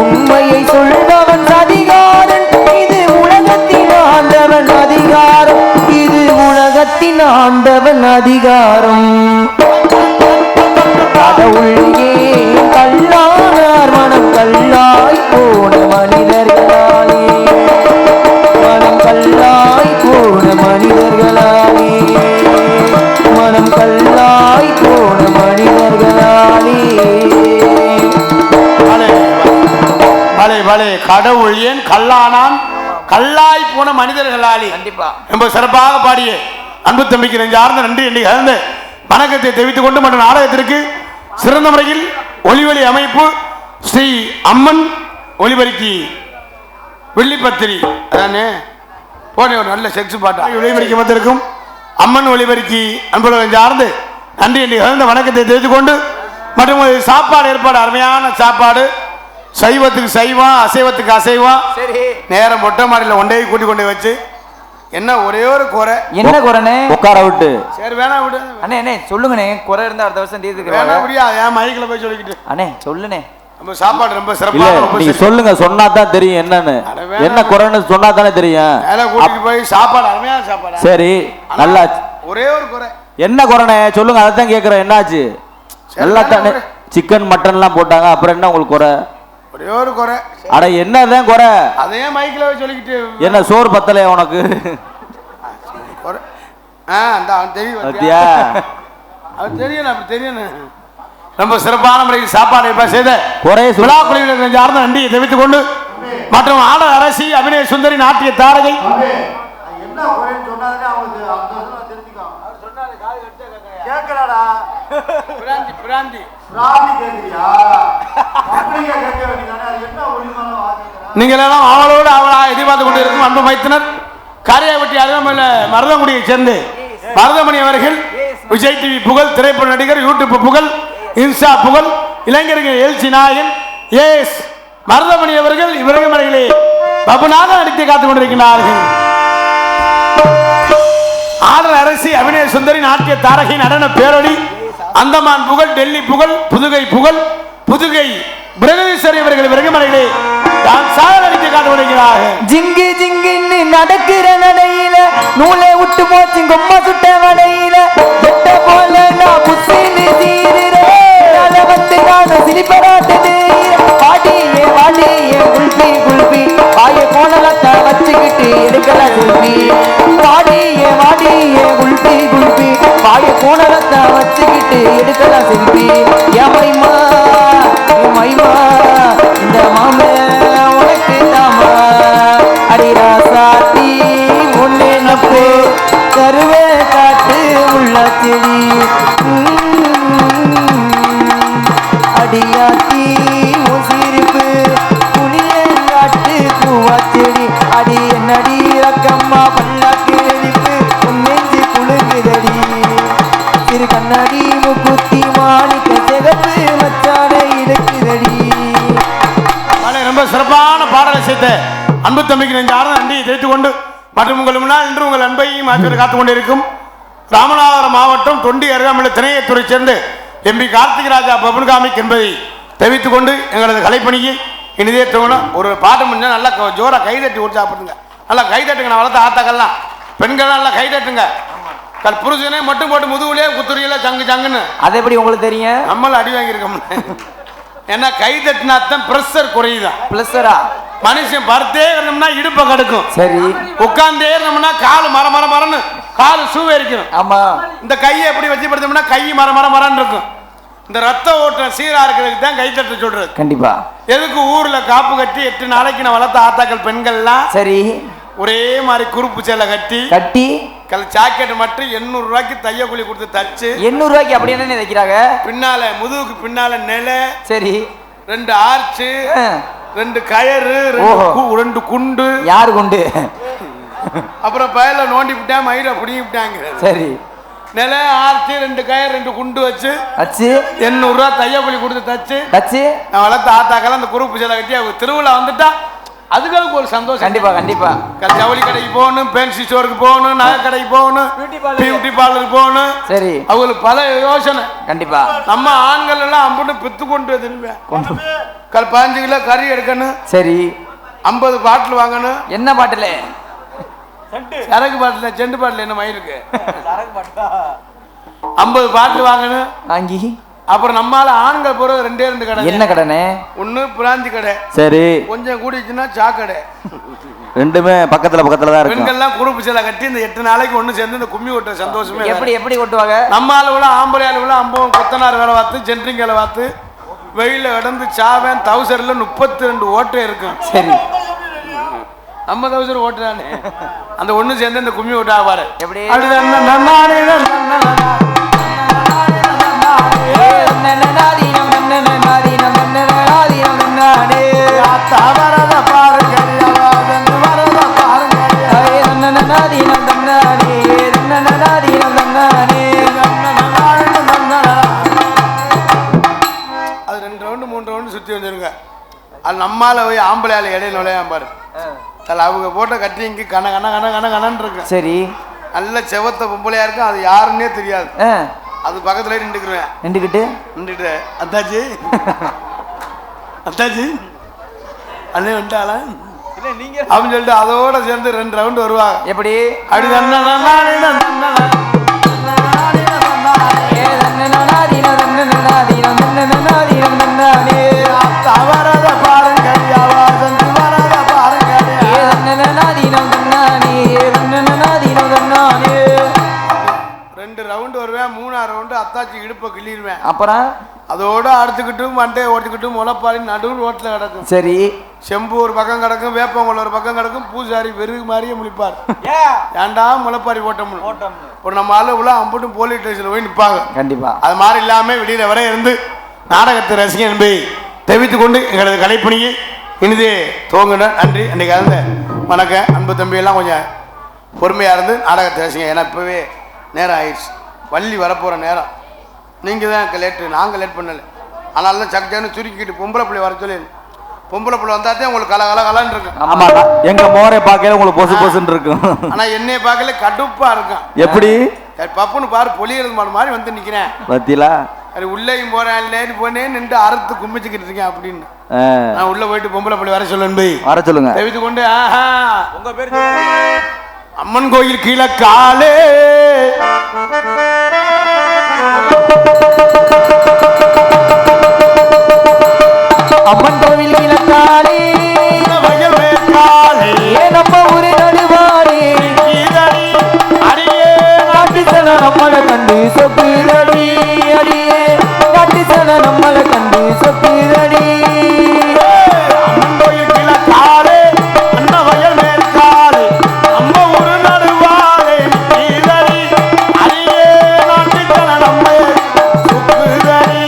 உண்மையை சொல்பவன் சதிகாரன். இது உலகத்தின் ஆண்டவன் அதிகாரம். இது உலகத்தின் ஆண்டவன் அதிகாரம். கடவுள் ஏன் கல்லானார் மனம் கல்லாய் போன மனிதர்களாலே. மனம் கல்லாய் போன மனிதர்களாலே. மனம் கல்லாய் போன மனிதர்களாலே. கடவுள் ஏன் கல்லானான் கல்லாய் போன மனிதர்களாலே. கண்டிப்பா ரொம்ப சிறப்பாக பாடிய அன்பு தம்பிக்கு நெஞ்சார்ந்த நன்றி என்று கலந்த வணக்கத்தை தெரிவித்துக் கொண்டு மற்ற நாடகத்திற்கு சிறந்த முறையில் ஒளிவெளி அமைப்பு ஸ்ரீ அம்மன் ஒளிபரிக்கு வெள்ளிப்பத்திரி அதானே போன ஒரு நல்ல செக்ஸ் பாட்டா ஒளிபரிக்கு வந்திருக்கும் அம்மன் ஒளிபரிக்கு அன்புடன் சார்ந்து நன்றி என்று கலந்த வணக்கத்தை தெரிவித்துக் கொண்டு மற்றும் சாப்பாடு ஏற்பாடு அருமையான சாப்பாடு. சைவத்துக்கு சைவம், அசைவத்துக்கு அசைவம். சரி, நேரம் மொட்டை மாடியில் ஒன்றை கூட்டி கொண்டு வச்சு என்ன ஒரே ஒரு குறை. என்ன குறைனே? உட்கார விட்டு. சரி வேணா விடு அண்ணே. அண்ணே சொல்லுங்கண்ணே. குறை இருந்தா அடுத்த வருஷம் தீர்த்துக்கிறேன். வேணா முடியா என் மைக்கில் போய் சொல்லிக்கிட்டு. அண்ணே சொல்லுனே. நம்ம சாப்பாடு ரொம்ப சிறப்பாக. நீங்க சொல்லுங்க, சொன்னா தான் தெரியும் என்னன்னு. என்ன குறைன்னு சொன்னா தானே தெரியும். வேலை கூட்டிட்டு போய் சாப்பாடு அருமையான சாப்பாடு. சரி நல்லா. ஒரே ஒரு குறை. என்ன குறைனே சொல்லுங்க, அதை தான் கேட்குறேன். என்னாச்சு? நல்லா தானே சிக்கன் மட்டன்லாம் போட்டாங்க, அப்புறம் என்ன உங்களுக்கு குறை? ஒரே ஒரு குறை. அட என்னதான் குறை? அதே மைக்கில் போய் சொல்லிக்கிட்டு. என்ன சோறு பத்தலையா உனக்கு? குறை தெரியும். அது தெரியும், அப்படி தெரியும். ரொம்ப சிறப்பான முறையில் சாப்பாடு செய்த குறைய விழா குழுவினர் சார்ந்த நன்றியை தெரிவித்துக் கொண்டு மற்றும் ஆடல் அரசி அபிநய சுந்தரி நாட்டிய தாரகை நீங்கள் எல்லாம் அவளோடு அவளாக எதிர்பார்த்து கொண்டு இருக்கும் அன்பு மைத்தினர் காரியாவட்டி அருகாமையில் மருதங்குடியை சேர்ந்து மருதமணி அவர்கள் விஜய் டிவி புகழ், திரைப்பட நடிகர், யூடியூப் புகழ், இன்சா புகழ் இளைஞர்கள் எழுச்சி நாயகன் ஏஎஸ் மருதமணி அவர்கள் இவரகமலைகளே பபுனாக நடித்து காத்துக் கொண்டிருக்கிறார்கள். ஆடல் அரசி அபிநய சுந்தரி நாட்டிய தாரகை நடன பேரொழி அந்தமான் புகழ் டெல்லி புகழ் புதுகை புகழ் புதுகை பிரகதீஸ்வரி அவர்கள் விரகமலைகளே தான் சாக நடித்து காத்துக் கொண்டிருக்கிறார்கள். ஜிங்கி ஜிங்கின்னு நடக்கிற நடையில நூலை விட்டு போச்சு கொம்மா சுட்ட வடையில வெட்ட போல நான் புசின்னு தீருறேன் வந்து நான் சிரிப்பராட்டு பாடியே வாடியே குல்பி குல்பி ஆய கோணலத்தை வச்சுக்கிட்டு எடுக்கல குல்பி பாடியே வாடியே குல்பி குல்பி ஆய கோணலத்தை வச்சுக்கிட்டு எடுக்கல செல்பி ஏமைமா மைமா இந்த மாமே உனக்கு தாமா அடிரா சாத்தி ஒன்னே நப்பு கருவே காட்டு உள்ள செடி அடியாத்தி சிரிப்பு புளியங்காட்டு பூவா செடி அடி என்னடி ரக்கம்மா பல்லாக்கு எரிப்பு உன்னெஞ்சி குழுங்குதடி திரு கண்ணாடி முக்குத்தி மாணிக்க சிகப்பு மச்சானை இருக்குதடி. ரொம்ப சிறப்பான பாடலை செய்த அன்பு தம்பிக்கு நெஞ்சார்ந்த நன்றியை தெரிவித்துக் கொண்டு மற்றும் உங்கள் முன்னால் இன்று உங்கள் அன்பையும் ஆட்சியர் காத்துக் கொண்டிருக்கும் ராமநாதபுரம் மாவட்டம் தொண்டி அருகாமையுள்ள திணையத்துறை சேர்ந்து எம்பி கார்த்திகராஜா பபுன்காமிக் என்பதை தெரிவித்துக் கொண்டு எங்களது கலைப்பணியை இனிதே தோணும். ஒரு பாட்டு முடிஞ்சா நல்லா ஜோரா கைதட்டி ஊற்றி சாப்பிடுங்க. நல்லா கைதட்டுங்க. நான் வளர்த்த ஆத்தாக்கள்லாம் பெண்கள்லாம் நல்லா கைதட்டுங்க. புருஷனே மட்டும் போட்டு முதுகுலே குத்துறியில சங்கு சங்குன்னு அது எப்படி உங்களுக்கு தெரியும்? நம்மளும் அடி வாங்கியிருக்கோம். ஏன்னா கை தட்டினாத்தான் பிரஷர் குறையுதான். பிளஸரா மனுஷன் பருத்தே இருந்தோம்னா இடுப்பை கடுக்கும். சரி. உட்கார்ந்தே இருந்தோம்னா கால் மரன்னு கால் சூவேரிக்கணும். ஆமா. இந்த கையை எப்படி வச்சு படுத்தோம்னா கை மரன்னு இருக்கும். இந்த ரத்த ஓட்டம் சீரா இருக்கிறதுக்கு தான் கை தட்ட சொல்றது. கண்டிப்பா. எதுக்கு ஊர்ல காப்பு கட்டி 8 நாளைக்கு நான் வளர்த்த ஆத்தாக்கள் பெண்கள்லாம் சரி ஒரே மாதிரி குறுப்பு சேலை கட்டி ஜாக்கெட் மட்டும் 800 ரூபாய்க்கு தைய கூலி கொடுத்து தச்சு 800 ரூபாய்க்கு அப்படி என்ன தைக்கிறாங்க? பின்னால முதுகுக்கு பின்னால நிலை சரி 2 ஆர்ச்சு 2 கயறு 2 குண்டு. யாரு குண்டு? அப்புறம் பயல நோண்டி விட்டான் மயிரை புடிங்கி விட்டாங்க. சரி நிலை ஆர்ச்சு 2 கயர் 2 குண்டு வச்சு 800 ரூபா தைய கூலி கொடுத்து தச்சு நான் வளர்த்த ஆத்தாக்கெல்லாம் அந்த குறுப்பு சேலை கட்டி அவங்க திருவிழா வந்துட்டா அதுகளுக்கு ஒரு சந்தோஷம். கண்டிப்பா கண்டிப்பா. ஜவுளி கடைக்கு போகணும், பென்சி ஸ்டோருக்கு போகணும், நகை கடைக்கு போகணும், பியூட்டி பார்லருக்கு போகணும். சரி அவங்களுக்கு பல யோசனை. கண்டிப்பா நம்ம ஆண்கள் எல்லாம் அம்புட்டு பித்து கொண்டு திரும்ப 15 கிலோ கறி எடுக்கணும். சரி 50 பாட்டில் வாங்கணும். என்ன பாட்டில்? சரக்கு பாட்டில். செண்டு பாட்டில் என்ன மயிருக்கு 50 பாட்டில் வாங்கணும். வாங்கி அப்புறம் நம்மால ஆண்கள் போறது 2 கடை. என்ன கடைனே? ஒண்ணு பிராந்தி கடை. சரி கொஞ்சம் கூடிச்சுன்னா சாக்கடை. ரெண்டுமே பக்கத்துல தான் இருக்கு. பெண்கள்லாம் குறுப்பு சேலை கட்டி இந்த 8 நாளைக்கு ஒண்ணு சேர்ந்து இந்த கும்மி ஓட்டுற சந்தோஷமே. எப்படி ஓட்டுவாங்க? நம்ம ஆளுல ஆம்பளை ஆளுல அம்பவம் கொத்தனார் வேலை பார்த்து ஜென்ட்ரிங் வேலை பார்த்து வெயில கடந்து சாவேன். தௌசர்ல 32 ஓட்டை இருக்கும். சரி நம்ம தௌசர் ஓட்டுறானே அந்த ஒண்ணு சேர்ந்து இந்த கும்மி ஓட்டா பாரு. எப்படி அது 2 ரவுண்டு 3 ரவுண்டு சுத்தி வந்துருங்க. அது நம்மால போய் ஆம்பளையால இடையில நுழையாம பாரு. அவங்க போட்ட கட்டி இங்க கணன்னு இருக்கு. சரி நல்ல செவத்த பொம்பளையா இருக்கும். அது யாருன்னே தெரியாது. அது பக்கத்துல நின்றுக்கிட்டு அத்தாச்சி அண்ணே வந்துட்டாளா அப்படின்னு சொல்லிட்டு அதோட சேர்ந்து 2 ரவுண்டு வருவாங்க. எப்படி? அப்படி அவரத பாருங்க ரவுண்டு வருவேன். 3ஆவது ரவுண்டு அத்தாச்சி இடுப்பை கிள்ளிடுவேன். அப்புறம் அதோட அடுத்துக்கிட்டும் மண்டையை ஓட்டிக்கிட்டும் முளைப்பாரி நடுவு ரோட்டில் கிடக்கும். சரி செம்பு ஒரு பக்கம் கிடக்கும், வேப்பங்குள்ள ஒரு பக்கம் கிடக்கும். பூசாரி வெறுகு மாதிரியே முழிப்பார். ஏன்டா முளைப்பாரி ஓட்டம் ஒரு நம்ம ஆளு உள்ள அம்பட்டும் போலீஸ் ஸ்டேஷன்ல போய் நிற்பாங்க. கண்டிப்பா அது மாதிரி இல்லாம வெளியில வர இருந்து நாடகத்தை ரசிகன் என்பதை தெரிவித்துக் கொண்டு எங்களது கலைப்பணியை இனிதே துவங்கின. நன்றி. அன்றைக்கு இருந்த வணக்கம். அன்பு தம்பியெல்லாம் கொஞ்சம் பொறுமையாக இருந்து நாடகத்தை ரசிங்க. ஏன்னா இப்போவே நேரம் ஆயிடுச்சு. வள்ளி வரப்போகிற நேரம். நீங்க தான் லேட்டு, நாங்க லேட் பண்ணல. அதனால தான் சக்கச்சான்னு சுருக்கிட்டு பொம்பளை பிள்ளை வர சொல்லி, பொம்பளை பிள்ளை வந்தாதே உங்களுக்கு கலகலன்னு இருக்கும். ஆமா, எங்க மோரை பார்க்கல உங்களுக்கு பொசு பொசுன்னு இருக்கும். ஆனா என்னைய பார்க்கல கடுப்பா இருக்கும். எப்படி பப்புன்னு பாரு, பொலியறது மாதிரி வந்து நிக்கிறேன் பத்திலா. அது உள்ளேயும் போறேன் இல்லைன்னு போனேன், நின்று அறுத்து கும்பிச்சுக்கிட்டு இருக்கேன் அப்படின்னு. நான் உள்ள போயிட்டு பொம்பளை பிள்ளை வர சொல்லணும் போய் வர சொல்லுங்க. தெரிவித்து கொண்டு உங்க பேர் அம்மன் கோயில் கீழே காலே அம்மன் கோவில் இலக்காலே நம்ம ஊரு நடுவாரே அடியே நாட்டு சன நம்மளை கண்டு சொக்குதடி, அடியே நாட்டு சன நம்மளை கண்டு சொக்குதடி. அம்மன் கோயில் கீழே காலே அண்ணா வயல் மேற்காலே நம்ம ஒரு நடுவாரே கீழடி அடியே நாட்டுத்தன நம்ம சுக்குதடி.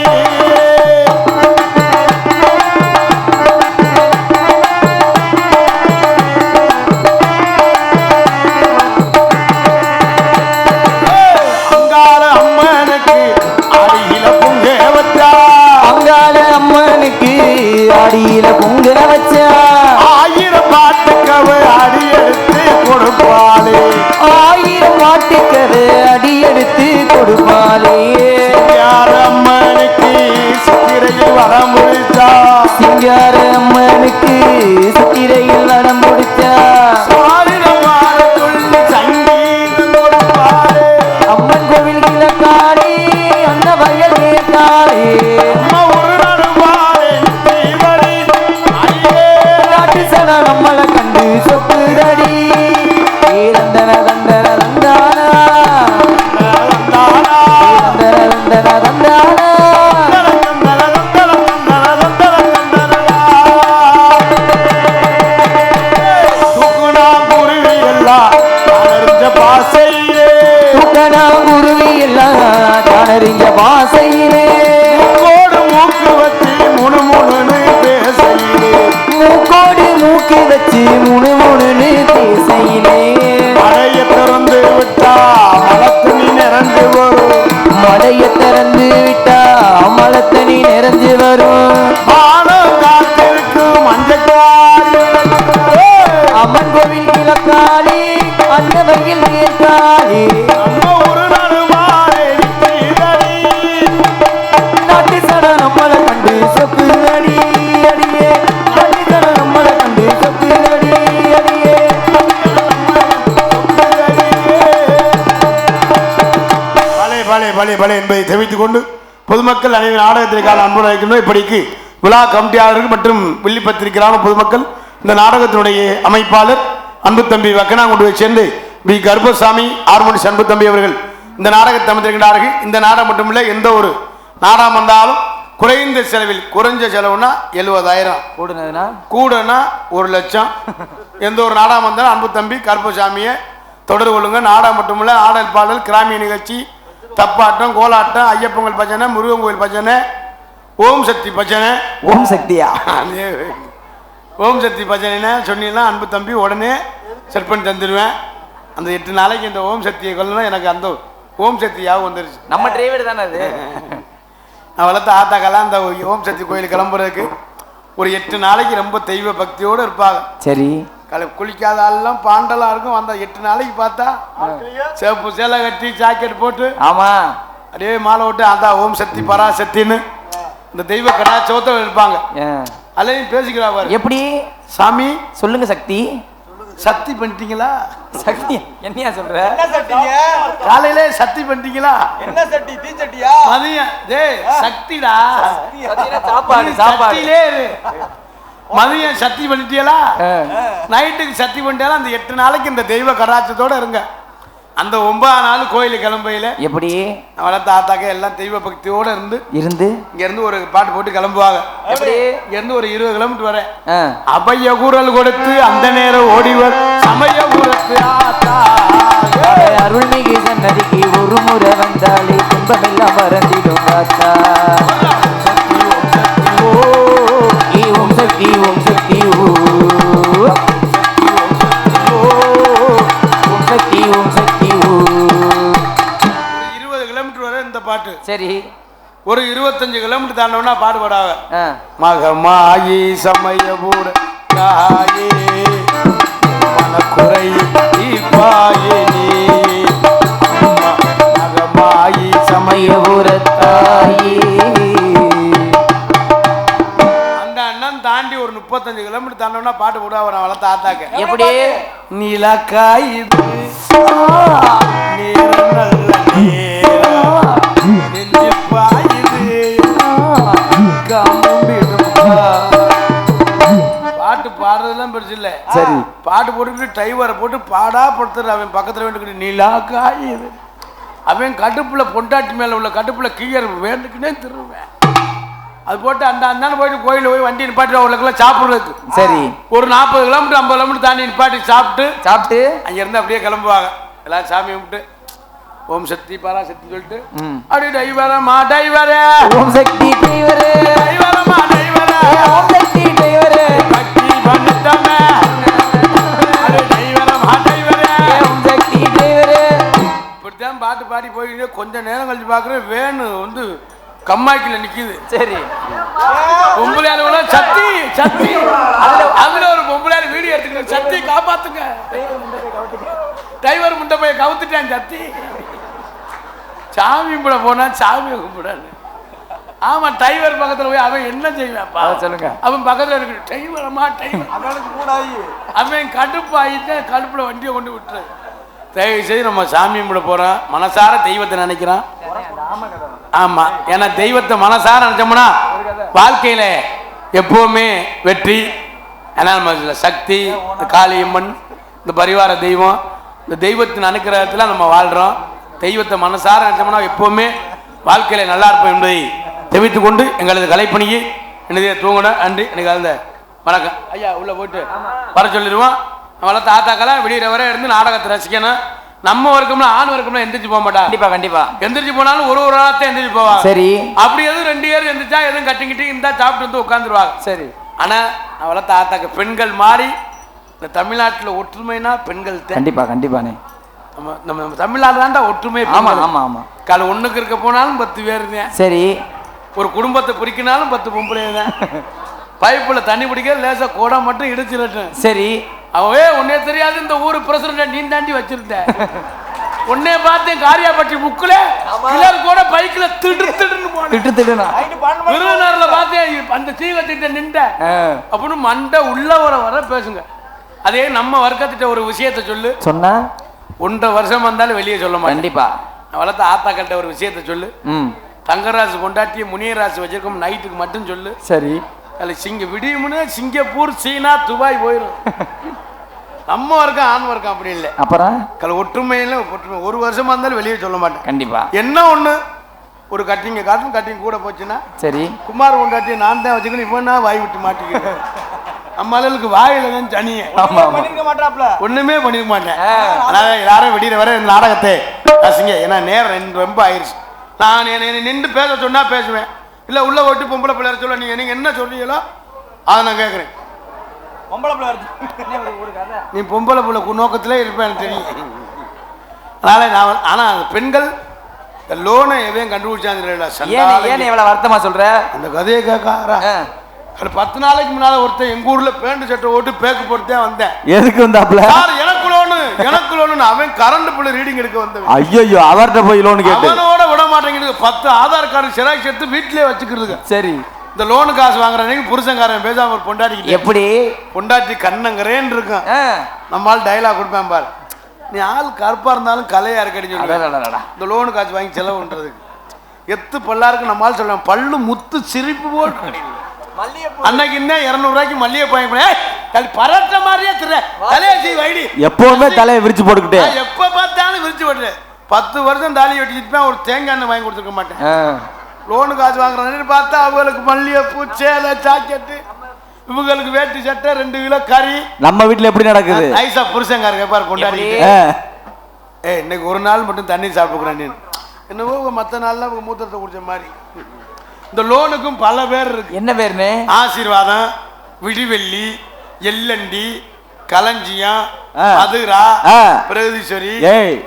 அங்காள அம்மனுக்கு அடியில பொங்க வச்சா, அங்காள அம்மனுக்கு அடியில பொங்க வச்சா, 1000 பாட்டுக்கவ அடி எடுத்து கொடுப்பாளே, 1000 மாட்டுக்கது அடி எடுத்து கொடுப்பாளே. யார் அம்மனுக்கு சித்திரையில் வரம் முடிச்சா, சிங்கார அம்மனுக்கு சித்திரையில் வடம் முடிச்சா, சாரிடமான சொல்லி சங்கீதம் கொடுப்பாளே, அம்மன் கோவில் கிழக்காரே அந்த வயல் ஏற்காரே அம்மா ஒரு நடுவாரே தீவடி அடியே நாட்டு சன நம்மளை கண்டு சொக்குதடி. ஏரந்தன தந்தன தந்தானா, வந்தானா ஏரந்தன தந்தன தந்தானா. குருவி எல்லாம் காணறிஞ்ச பாசையிலே, மூக்கோடு மூக்கி வச்சு முணுமுணுன்னு பேசையிலே, மழைய திறந்து விட்டா மலத்துணி நிறைந்து வரும், மலைய திறந்து விட்டா மலத்தனி நிறைஞ்சு வரும். மானம் காத்திருக்கும் மஞ்சக்காரி அம்மன் கோவில் கிழக்காளி அந்த வயல் ஏற்காளி நம்ம ஒரு நடுவாரே தீவடி நாட்டு சட நம்மளை கண்டு சொக்குதடி, அடியே நாட்டு சட நம்மளை கண்டு சொக்குதடி, அடியே. பலே பலே பலே பலே என்பதை தெரிவித்துக் கொண்டு பொதுமக்கள் அனைவரும் நாடகத்திற்கான அன்புடன் இருக்கின்றோம். இப்படிக்கு விழா கமிட்டியாளர்கள் மற்றும் வில்லிப்பத்திரிகையான பொதுமக்கள், இந்த நாடகத்தினுடைய அமைப்பாளர் அன்பு தம்பி வக்கனாங்குண்டுவை சேர்ந்து பி கருப்பசாமி, ஆர்மணி அன்பு தம்பி அவர்கள் இந்த நாடகத்தை அமைத்திருக்கிறார்கள். இந்த நாடகம் மட்டுமில்லை, எந்த ஒரு நாடகம் வந்தாலும் குறைந்த செலவில், குறைஞ்ச செலவுனா 70,000, கூடுனதுனா கூடனா 1,00,000. எந்த ஒரு நாடகம் வந்தாலும் அன்பு தம்பி கருப்பசாமியை தொடர்பு கொள்ளுங்க. நாடகம் மட்டுமில்லை, ஆடல் பாடல், கிராமிய நிகழ்ச்சி, தப்பாட்டம், கோலாட்டம், ஐயப்பொங்கல் பஜனை, முருகன் கோயில் பஜனை, ஓம் சக்தி பஜனை. ஓம் சக்தியா? ஓம் சக்தி பஜனை சொன்னீங்கன்னா அன்பு தம்பி உடனே செட் பண்ணி தந்துடுவேன். அந்த 8 நாளைக்கு இந்த ஓம் சக்தியை கொள்ளணும். எனக்கு அந்த ஓம் சக்தி யாவும் வந்துருச்சு. நம்ம டிரைவர் தானே அது. நான் வளர்த்த ஆத்தாக்கெல்லாம் அந்த ஓம் சக்தி கோயில் கிளம்புறதுக்கு ஒரு 8 நாளைக்கு ரொம்ப தெய்வ பக்தியோடு இருப்பாங்க. சரி, குளிக்காத ஆள்லாம் பாண்டெல்லாம் இருக்கும். அந்த 8 நாளைக்கு பார்த்தா சேப்பு சேலை கட்டி ஜாக்கெட் போட்டு, ஆமா, அப்படியே மாலை விட்டு அந்த ஓம் சக்தி பராசக்தின்னு இந்த தெய்வ கடாச்சோத்தில் இருப்பாங்க. அதையும் பேசிக்கிறா பாரு. எப்படி சாமி சொல்லுங்க சக்தி. சக்தி பண்ணிட்டீங்களா? சக்தி என்னையா சொல்ற? காலையில சக்தி பண்ணிட்டீங்களா? என்ன சட்டி? தீ சட்டியா? மதியம் டேய் சக்திடா, சாப்பாடு சாப்பாடு. சக்தியிலே இரு. மதியம் சக்தி பண்ணிட்டீங்களா? நைட்டுக்கு சக்தி பண்ணிட்டாலும் அந்த 8 நாளைக்கு இந்த தெய்வ கடாட்சத்தோட இருங்க. அந்த 9ஆம் நாள் கோயிலுக்கு கிளம்பையில எப்படி வளர்த்த ஆத்தாக்க எல்லாம் தெய்வ பக்தியோட இருந்து இங்க இருந்து ஒரு பாட்டு போட்டு கிளம்புவாங்க. எப்படி இங்க இருந்து ஒரு 20 கிலோமீட்டர் வரேன். அபய குரல் கொடுத்து அந்த நேரம் ஓடிவர் சமய ஊரத்து ஆத்தா அருள்மிகு சன்னதிக்கு ஒரு முறை வந்தாலே துன்பமெல்லாம் மறந்திடும் ஆத்தா. ஓம் சக்தி ஓம் சக்தி ஓம் சக்தி ஓம் சக்தி. 20 கிலோமீட்டர் வரை இந்த பாட்டு. சரி, ஒரு 25 கிலோமீட்டர் தாண்டோம்னா பாடுபடாத மகமாயி சமயபூர தாயே மனக்குறை தீர்ப்பாயே நீ மகமாயி சமயபூர தாயே. அந்த அண்ணன் தாண்டி ஒரு 35 கிலோமீட்டர் தாண்டோம்னா பாட்டு போடுவா அவன் வளர்த்த ஆத்தாக்க. எப்படி? நீலக்காய் நேரம் நல்ல நேரம் நெஞ்சில் பாயுது பாட்டு பாடுறதுலாம் பெருசு இல்ல. சரி, பாட்டு போட்டுக்கிட்டு டிரைவரை போட்டு பாடா படுத்துற அவன் பக்கத்துல வேண்டுக்கிட்டு நீலாக்காய் இது அவன் கடுப்புல பொண்டாட்டி மேல உள்ள கடுப்புல கீழர் வேண்டுக்குன்னே திருவேன். அது போட்டு அந்த அந்தான போயிட்டு கோயில போய் வண்டி நிப்பாட்டி அவங்களுக்குலாம் சாப்பிடுறதுக்கு. சரி, ஒரு 40 கிலோமீட்டர் 50 கிலோமீட்டர் தாண்டி நிப்பாட்டி சாப்பிட்டு அங்க இருந்து அப்படியே கிளம்புவாங்க. எல்லாரும் சாமி கும்பிட்டு ஓம் சக்தி பராசக்தி சொல்லிட்டு அப்படியே டிரைவரமா டிரைவரே ஓம் சக்தி டிரைவரே டிரைவரமா டிரைவரே ஓம் சக்தி டிரைவரே சக்தி பண்ணிட்டோமே அடே டிரைவரமா டிரைவரே ஓம் சக்தி டிரைவரே. இப்படித்தான் பாட்டு பாடி போயிட்டு கொஞ்ச நேரம் கழிச்சு பாக்குறேன் வேணு வந்து கம்மாய்க்குல நிக்குது. சரி, பொம்பளையால சக்தி சக்தி அதுல ஒரு பொம்பளையால வீடியோ எடுத்துக்கிட்டு சக்தி காப்பாத்துங்க டிரைவர் முண்டை போய் கவுத்துட்டான் சக்தி. சாமி கும்பிட போனா சாமியை கும்பிடாது. ஆமா டிரைவர் பக்கத்துல போய் அவன் என்ன செய்வான்ப்பா சொல்லுங்க. அவன் பக்கத்துல இருக்கு டிரைவரமா டிரைவர் அவன் கடுப்பாயிட்டு கடுப்புல வண்டியை கொண்டு விட்டுரு. தயவு செய்து நம்ம சாமி கும்பிட போறோம் மனசார தெய்வத்தை நினைக்கிறான். ஆமா, ஏன்னா தெய்வத்தை மனசார நினைச்சோம்னா வாழ்க்கையில எப்பவுமே வெற்றி. ஏன்னா நம்ம சக்தி இந்த காளியம்மன் இந்த பரிவார தெய்வம் இந்த தெய்வத்தின் அனுக்கிரகத்துல நம்ம வாழ்றோம். தெய்வத்தை மனசார நினைச்சோம்னா எப்பவுமே வாழ்க்கையில நல்லா இருப்போம் என்பதை தெரிவித்துக் கொண்டு எங்களது கலைப்பணியை என்னதே தூங்கணும். நன்றி. எனக்கு அந்த வணக்கம் ஐயா உள்ள போயிட்டு வர சொல்லிடுவோம். வளர்த்த ஆத்தாக்கெல்லாம் விடிகிற வரை இருந்து நாடகத்தை ரசிக்கணும். நம்ம வர்க்கம்னா ஆண் வர்க்கம்னா எந்திரிச்சு போக மாட்டாங்க. கண்டிப்பா கண்டிப்பா எந்திரிச்சு போனாலும் ஒரு ஆளத்தை எந்திரிச்சு போவாங்க. சரி, அப்படி எதுவும் 2 பேர் எந்திரிச்சா எதுவும் கட்டிக்கிட்டு இருந்தா சாப்பிட்டு வந்து உட்காந்துருவாங்க. சரி. ஆனா நான் வளர்த்த ஆத்தாக்க பெண்கள் மாறி இந்த தமிழ்நாட்டுல ஒற்றுமைனா பெண்கள் கண்டிப்பா கண்டிப்பானே. நம்ம நம்ம தமிழ்நாடு தாண்டா ஒற்றுமை. ஆமா ஆமா ஆமா. காலை ஒண்ணுக்கு இருக்க போனாலும் 10 பேர் தான். சரி, ஒரு குடும்பத்தை பிரிக்கினாலும் 10 பொம்பளை தான். பைப்புல தண்ணி பிடிக்க லேசா கூட மட்டும் இடிச்சிடட்டும். சரி, அவவே உன்னே தெரியாது இந்த ஊரு பிரசிடண்ட் நீ தாண்டி வச்சிருந்த உன்னே பார்த்தேன் காரியாபட்டி புக்குல எல்லாரும் கூட பைக்ல திடுன்னு போன விருதுநகர்ல பார்த்தேன் அந்த தீவத்திட்ட நின்ற அப்படின்னு மண்டை உள்ள வர பேசுங்க. அதே நம்ம வர்க்கத்திட்ட ஒரு விஷயத்த சொல்லு சொன்னா 1.5 வருஷம் வந்தாலும் வெளியே சொல்ல மாட்டேன். கண்டிப்பா. நான் வளர்த்த ஆத்தாக்கிட்ட ஒரு விஷயத்த சொல்லு. தங்கராசு கொண்டாட்டி முனியராசு வச்சிருக்கோம் நைட்டுக்கு மட்டும் சொல்லு. சரி. அதில் விடியும்னு சிங்கப்பூர் சீனா துபாய் போயிடும். நம்ம வர்க்கம் ஆண் வர்க்கம் அப்படி இல்லை. அப்புறம் ஒற்றுமையில ஒற்றுமை 1 வருஷமா இருந்தாலும் வெளியே சொல்ல மாட்டேன். கண்டிப்பா. என்ன ஒண்ணு ஒரு கட்டிங்க காட்டும் கட்டிங் கூட போச்சுன்னா சரி குமார் கொண்டாட்டி நான் தான் வச்சுக்கணும். இப்போ நான் வாய் விட்டு மாட்டிக்கிறேன். நம்ம ஆளுக்கு வாயில தான் சனிய ஒண்ணுமே பண்ணிக்க மாட்டேன். அதனால எல்லாரும் விடிகிற வரை இந்த நாடகத்தை ரசிங்க. ஏன்னா நேரம் ரொம்ப ஆயிடுச்சு. நான் நின்று பேச சொன்னா பேசுவேன். இல்ல உள்ள ஓட்டு பொம்பளை பிள்ளையார சொல்ல நீங்க என்ன சொல்றீங்களோ அதை நான் கேட்கறேன். நீ பொம்பளை பிள்ளை நோக்கத்திலே இருப்பேன் தெரியும். அதனால நான் ஆனா பெண்கள் இந்த லோனை எதையும் கண்டுபிடிச்சாங்க. வருத்தமா சொல்ற அந்த கதையை கேட்காரா? 10 நாளைக்கு முன்னால ஒருத்தன் எங்க ஊர்ல பேண்ட் சட்டை ஓட்டு பேக்கு போட்டுதே வந்தேன். எதுக்கு வந்தாப்ல? எனக்கு லோனு அவன் கரண்ட் பில் ரீடிங் எடுக்க வந்தவன். ஐயோ அவர்கிட்ட போய் லோன் கேட்டு அவனோட விட மாட்டேங்குது. 10 ஆதார் கார்டு சிராக்ஸ் எடுத்து வீட்டிலே வச்சுக்கிறது. சரி இந்த லோனு காசு வாங்குறவங்க புருஷங்காரன் பேசாம ஒரு பொண்டாட்டி எப்படி பொண்டாட்டி கண்ணங்கரேன்னு இருக்கும். நம்மால் டைலாக் கொடுப்பேன் பாரு. நீ ஆள் கருப்பா இருந்தாலும் கலையா இருக்கடிச்சு இந்த லோனு காசு வாங்கி செலவு பண்றதுக்கு எத்து பல்லாருக்கு நம்மால் சொல்லுவேன். பல்லு முத்து சிரிப்பு போட்டு அன்னைக்கு இன்னும் 200 ரூபாய்க்கு மல்லிகை பாய் பரட்ட மாதிரியே தலையை வைடி எப்பவுமே தலையை விரிச்சு போட்டுக்கிட்டு எப்ப பார்த்தாலும் விரிச்சு போட்டு 10 வருஷம் தாலி வெட்டிச்சுப்பேன். ஒரு தேங்காய் எண்ணெய் வாங்கி கொடுத்துருக்க மாட்டேன். லோனு காசு வாங்குறேன்னு பார்த்தா அவங்களுக்கு மல்லிகைப்பூ சேலை ஜாக்கெட்டு இவங்களுக்கு வேட்டி சட்டை 2 கிலோ கறி. நம்ம வீட்டுல எப்படி நடக்குது? ஐசா புருஷங்காரங்க பாரு கொண்டாடி இன்னைக்கு ஒரு நாள் மட்டும் தண்ணி சாப்பிட்டுக்கிறேன். நீ என்னவோ மற்ற நாள்ல மூத்திரத்தை குடிச்ச மாதிரி. இந்த லோனுக்கும் பல பேர் இருக்கு. என்ன பேருன்னு? ஆசீர்வாதம், விடிவெள்ளி, எல்லண்டி, களஞ்சியம், மதுரா, பிரகதீஸ்வரி.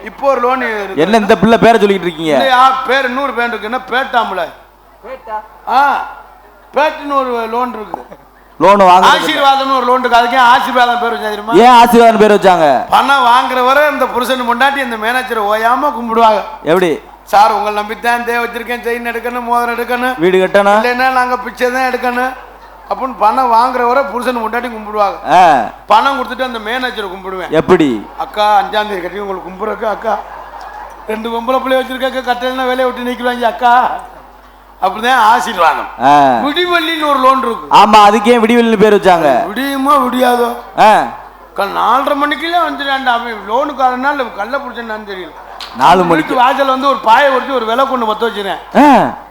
இப்போ ஒரு லோன் என்ன இந்த பிள்ளை பேரை சொல்லிட்டு இருக்கீங்க? பேர் 100 பேர் இருக்குன்னா பேட்டாம்புல பேட்டுன்னு ஒரு லோன் இருக்கு. லோன் வாங்க ஆசீர்வாதம்னு ஒரு லோன் இருக்கு. அதுக்கே ஆசீர்வாதம் பேர் வச்சா தெரியுமா? ஏன் ஆசீர்வாதம் பேர் வச்சாங்க? பணம் வாங்குறவரை இந்த புருஷன் முன்னாடி இந்த மேனேஜர் ஓயாம கும்பிடுவாங்க. எப்படி சார் உங்களை நம்பித்தான் தேவை வச்சிருக்கேன், செயின் எடுக்கணும், மோதிரம் எடுக்கணும், வீடு கட்டணும், இல்லைன்னா நாங்க பிச்சை தான் எடுக்கணும் அப்படின்னு பணம் வாங்குறவரை புருஷன் முன்னாடி கும்பிடுவாங்க. பணம் கொடுத்துட்டு அந்த மேனேஜரை கும்பிடுவேன். எப்படி? அக்கா 5ஆம் தேதி கட்டி உங்களுக்கு கும்பிடுறக்கு அக்கா 2 பொம்பளை பிள்ளை வச்சிருக்க கட்டலைன்னா வேலையை விட்டு நீக்குவாங்க அக்கா. அப்படிதான் ஆசீர்வாதம். விடிவெள்ளின்னு ஒரு லோன் இருக்கு. ஆமா, அதுக்கே விடிவெள்ளி பேர் வச்சாங்க. விடியுமோ விடியாதோ 4:30 மணிக்குள்ளே வந்துடாண்டா. அவன் லோனுக்காரனா இல்லை கல்ல பிடிச்சான்னு தெரியல. 4 மணிக்கு வாசல் வந்து ஒரு பாயை ஒட்டி ஒரு விளக்கு ஒன்று பற்ற வச்சுறேன்.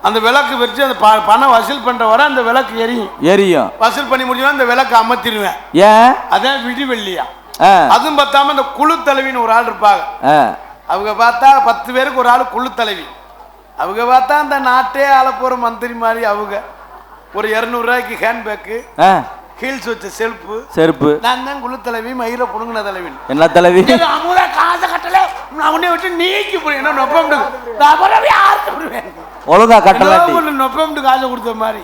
அந்த விளக்கு வச்சு அந்த பணம் வசூல் பண்ற வர அந்த விளக்கு எரியும். வசூல் பண்ணி முடிஞ்சா அந்த விளக்கு அமர்த்திடுவேன். ஏன்? அதான் விடிவெள்ளியா. அதுவும் பார்த்தாம இந்த குழு தலைவின்னு ஒரு ஆள் இருப்பாங்க. அவங்க பார்த்தா 10 பேருக்கு ஒரு ஆள் குழு தலைவி. அவங்க பார்த்தா அந்த நாட்டே ஆள போற மந்திரி மாதிரி. அவங்க ஒரு 200 ரூபாய்க்கு ஹேண்ட்பேக்கு, ஹீல்ஸ் வச்ச செருப்பு. நான் தான் குழு தலைவி, மயில புடுங்கின தலைவி. என்ன தலைவி? அமுதா காசை கட்டல அவனை விட்டு நீக்கி போய் என்ன நொப்பம் ஒழுங்கா கட்டல நொப்பம் காசை கொடுத்த மாதிரி.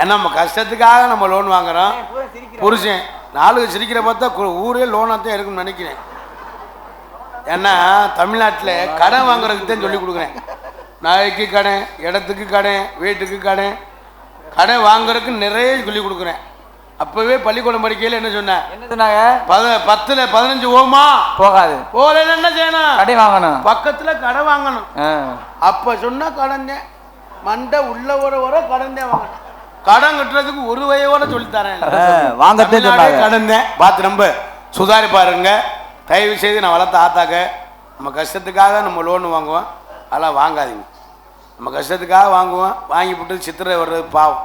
ஏன்னா நம்ம கஷ்டத்துக்காக நம்ம லோன் வாங்குறோம். புருஷன் 4 சிரிக்கிற பார்த்தா ஊரே லோனாத்தான் இருக்குன்னு நினைக்கிறேன். ஏன்னா தமிழ்நாட்டில் கடன் வாங்குறதுக்கு தான் சொல்லி கொடுக்குறேன். நாய்க்கு கடன், இடத்துக்கு கடன், வீட்டுக்கு கடன், கடன் வாங்குறதுக்கு நிறைய சொல்லி கொடுக்குறேன். அப்பவே பள்ளிக்கூடம் படிக்கையில் என்ன சொன்னேன்? 10ல் 15 ஓமா போகாது. போகல என்ன செய்யணும்? கடை வாங்கணும், பக்கத்துல கடை வாங்கணும். அப்ப சொன்னா கடன் மண்டை உள்ள வர கடன் தான் வாங்கணும். கடன் கட்டுறதுக்கு ஒரு வயோட சொல்லித்தரேன். கடன் தான் பார்த்து ரொம்ப சுதாரி பாருங்க. தயவு செய்து நான் வளர்த்த ஆத்தாக்க நம்ம கஷ்டத்துக்காக நம்ம லோன் வாங்குவோம். அதெல்லாம் வாங்காதீங்க. நம்ம கஷ்டத்துக்காக வாங்குவோம். வாங்கி போட்டு சித்திரை வர்றது பாவம்.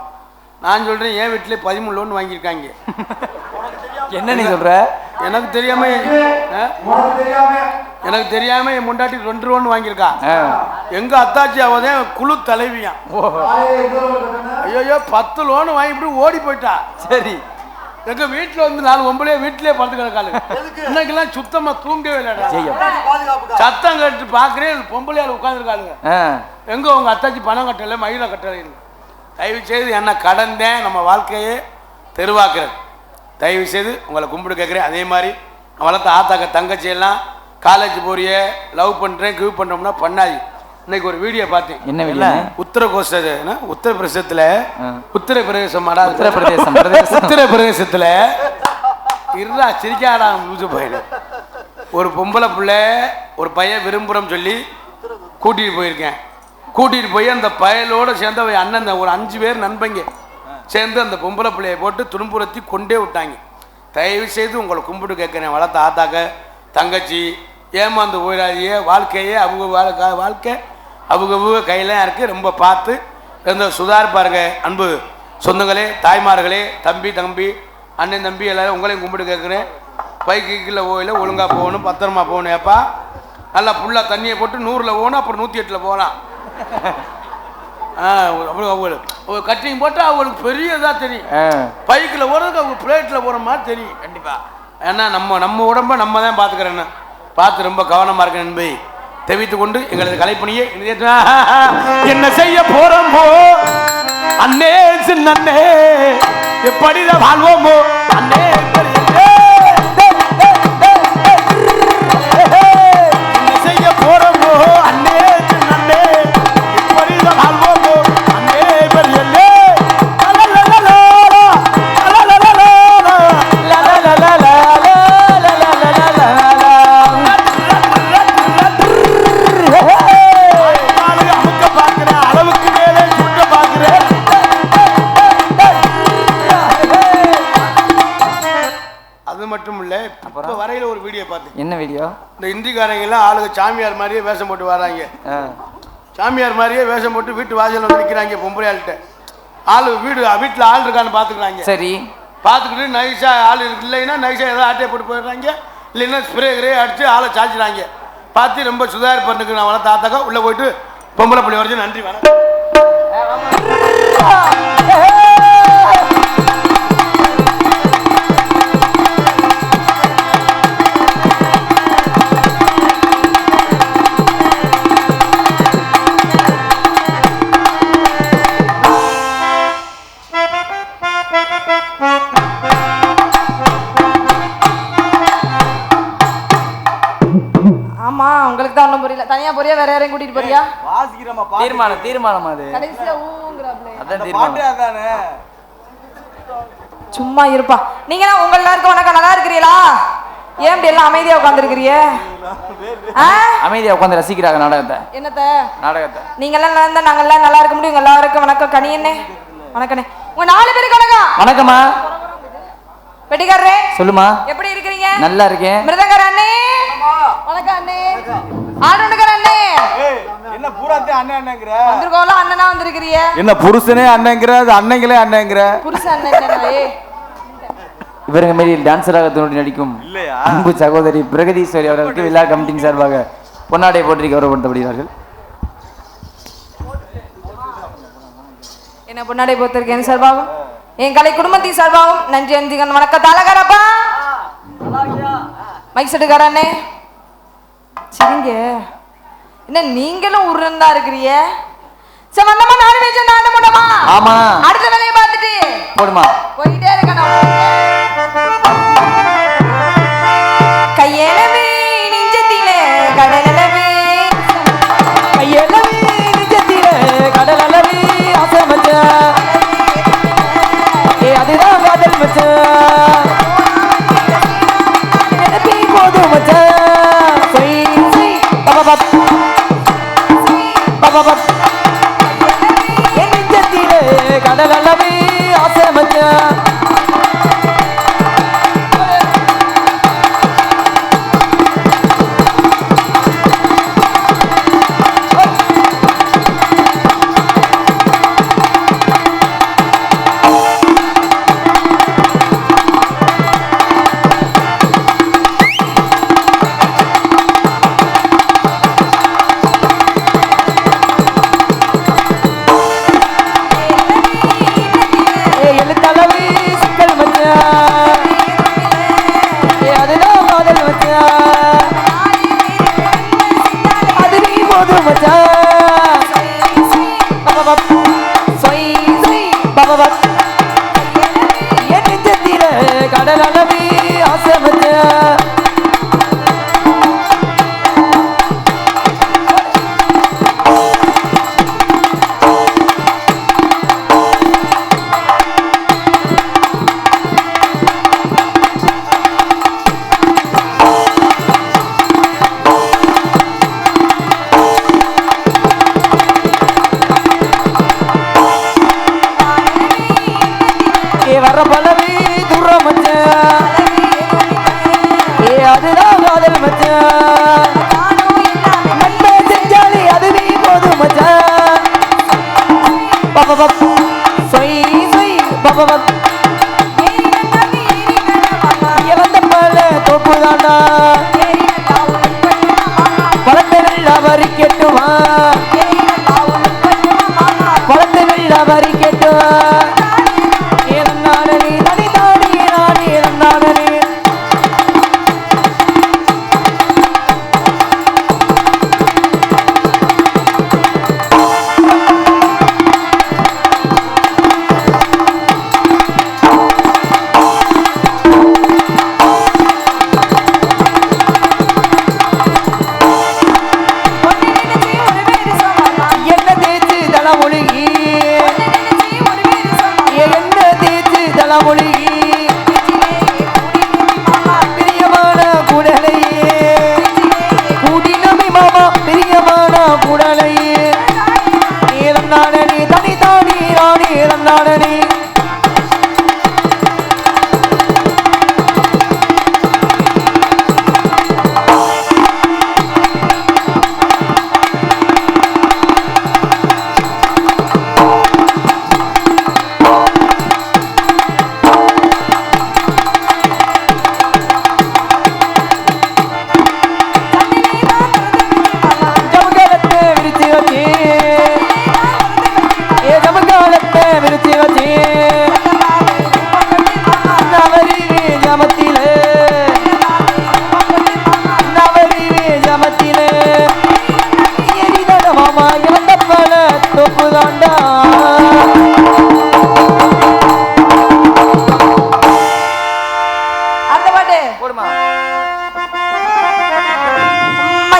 நான் சொல்றேன், என் வீட்டிலே 13 லோன் வாங்கியிருக்காங்க. என்ன நீ சொல்ற? எனக்கு தெரியாம என் முண்டாட்டி 2 லோன் வாங்கியிருக்கா. எங்க அத்தாச்சி அவதான் குழு தலைவியா. ஐயோ 10 லோன் வாங்கிட்டு ஓடி போயிட்டா. சரி, எங்க வீட்டுல வந்து 4 பொம்பளையே வீட்டிலே படுத்து கிடக்காளு. இன்னைக்கெல்லாம் சுத்தமா தூங்கவே இல்லடா. சத்தம் கட்டு பாக்குறேன், பொம்பளையால உட்காந்துருக்காளுங்க. எங்க உங்க அத்தாச்சி பணம் கட்டல, மயில கட்டல. தயவு செய்து என்ன கடந்தேன் நம்ம வாழ்க்கையே தெருவாக்குறது. தயவு செய்து உங்களை கும்பிடு கேட்குறேன். அதே மாதிரி வளர்த்த ஆத்தாக்க தங்கச்சியெல்லாம் காலேஜ் போறிய லவ் பண்ணுறேன் கிவ் பண்ணுறோம்னா பண்ணாது. இன்னைக்கு ஒரு வீடியோ பார்த்தேன். என்ன வீடியோ? உத்தரப்பிரதேசத்தில் உத்தரப்பிரதேசத்தில் இருடா சிரிக்காடா லூசு பையன். ஒரு பொம்பளை பிள்ளை ஒரு பையன் விரும்புகிறோம் சொல்லி கூட்டிகிட்டு போயிருக்கேன். கூட்டிகிட்டு போய் அந்த பயலோடு சேர்ந்து அவன் அண்ணன் ஒரு 5 பேர் நண்பங்க சேர்ந்து அந்த பொம்பளை பிள்ளையை போட்டு துன்புறுத்தி கொண்டே விட்டாங்க. தயவு செய்து உங்களை கும்பிட்டு கேட்குறேன். வளர்த்த ஆத்தாக்க தங்கச்சி ஏமாந்து போயிடாதியே. வாழ்க்கையே அவங்க வாழ்க்கை அவங்க கையிலாம் இருக்குது. ரொம்ப பார்த்து இருந்த சுதார் பாருங்க. அன்பு சொந்தங்களே, தாய்மார்களே, தம்பி அண்ணன் தம்பி எல்லாரும் உங்களையும் கும்பிட்டு கேட்குறேன். பைக்கு கீழே போயில ஒழுங்காக போகணும், பத்திரமா போகணும். ஏப்பா நல்லா ஃபுல்லாக தண்ணியை போட்டு 100ல் போகணும், அப்புறம் 108ல் போகலாம். அவங்களுக்கு கட்டிங் போட்டால் அவங்களுக்கு பெரிய இதாக தெரியும். பைக்கில் போகிறதுக்கு அவங்க பிளேட்டில் போகிற மாதிரி தெரியும். கண்டிப்பாக. ஏன்னா நம்ம உடம்ப நம்ம தான் பார்த்துக்கிறேன்னு பார்த்து ரொம்ப கவனமாக இருக்கேன் என்பதை தெரிவித்து கொண்டு எங்களது கலைப்பணியை என்ன செய்ய போறோமோ அண்ணே சின்னே எப்படிதான் வாழ்வோமோ அண்ணே என்ன செய்ய போறோமோ அண்ணே சின்னே எப்படிதான் வாழ்வோமோ அண்ணே பெரியண்ணே வரையில ஒரு வீடியோ பார்த்தேன். என்ன வீடியோ? இந்த இந்திக்காரங்க எல்லாம் ஆளுங்க சாமியார் மாதிரியே வேஷம் போட்டு வராங்க. சாமியார் மாதிரியே வேஷம் போட்டு வீட்டு வாசல்ல வந்து நிற்கிறாங்க. பொம்பளை ஆள்கிட்ட ஆளு வீட்டில் ஆள் இருக்கான்னு பார்த்துக்கிறாங்க. சரி, பார்த்துக்கிட்டு நைஸா ஆள் இருக்கு இல்லைன்னா நைஸா ஏதாவது ஆட்டையை போட்டு போயிடுறாங்க. இல்லைன்னா ஸ்ப்ரே அடிச்சு ஆளை சாய்ச்சிடுறாங்க. பார்த்து ரொம்ப சுதாரிப்பு பண்ணுக்கு நான் வளர்த்த தாத்தாக்கா உள்ள போயிட்டு பொம்பளை பிள்ளை வரைக்கும் நன்றி வணக்கம். ஆமா உங்களுக்கு தான் ஒண்ணும் புரியல. தனியா போறியா வேற யாரையும் கூட்டிட்டு போறியா? வாசிக்கிறமா பாட்டு. தீர்மானம் அது. கடைசில ஊங்கறாப்ல. அதான் தீர்மானம். அதானே. சும்மா இருப்பா. நீங்க உங்க எல்லாருக்கும் வணக்கம். நல்லா இருக்கீங்களா? ஏன் இப்படி எல்லாம் அமைதியா உட்கார்ந்திருக்கீங்க? அமைதியா உட்கார்ந்து ரசிக்கிறாங்க நாடகத்தை. என்னத்த? நாடகத்தை. நீங்க எல்லாம் நல்லா இருந்தா நாங்க எல்லாம் நல்லா இருக்க முடியும். எல்லாருக்கும் வணக்கம். கனியண்ணே வணக்கண்ணே. உங்க 4 பேருக்கு வணக்கம். வணக்கம்மா. பெட்டிக்காரரே சொல்லுமா. எப்படி இருக்கீங்க? நல்லா இருக்கேன். மிருதங்கர அண்ணே வணக்கம் அண்ணே. ஆடுண்டகர அண்ணே. என்ன பூராத்தே அண்ணன் அண்ணங்கற? வந்திருக்கோல அண்ணனா வந்திருக்கீங்க. என்ன புருஷனே அண்ணங்கற, அது அண்ணங்களே அண்ணங்கற. புருஷன் அண்ணனே. இவருங்க மாரி டான்சராக தோன்றி நடிக்கும் அன்பு சகோதரி பிரகதீஸ்வரி அவர்களுக்கு விழா கமிட்டிங் சார்பாக பொன்னாடை போற்றி கௌரவப்படுத்தப்படுகிறார்கள். என்ன பொன்னாடை போத்திருக்கேன் சார்பாகவும் என் கலை குடும்பத்தின் சார்பாகவும் நன்றி அஞ்சிகன் வணக்கம். தலகரப்பா மைக் செட்டுக்காரண்ணே சரிங்க. என்ன நீங்களும் உருண்டா இருக்கிறீங்க? சரி வந்தமா நாலு பேஜ் நாடு போடுமா? ஆமா. அடுத்த வேலையை பார்த்துட்டு போடுமா. போயிட்டே இருக்கணும். கையளவே நெஞ்சத்திலே கடலளவே கையளவே நெஞ்சத்திலே கடலளவே ஆசை மச்சான். அதுதான் காதல் மச்சான். நினைப்பே போதும் மச்சான். சொய் சொய் பபபப் பபபப் என் நெஞ்சத்திலே கடலளவே ஆசை மச்சான். கடலளவே ஆசை மச்சான். வர பலவே துற மச்சான். அதுதான் காதல் மச்சான். நன்மை செஞ்சாலே அதுவே போதும் மச்சான். பபபப் சொய் சொய் பபபப் இறந்த பல தோப்பு தாண்டா. பழத்தை வெள்ளா வரி கேட்டுவா. பழத்தை வெள்ளா வரி கேட்டுவா. பிரியமான குடலையே குடிநமி மாமா பிரியமான குடலையே நீ தனி தானி ராணி இறந்தானே.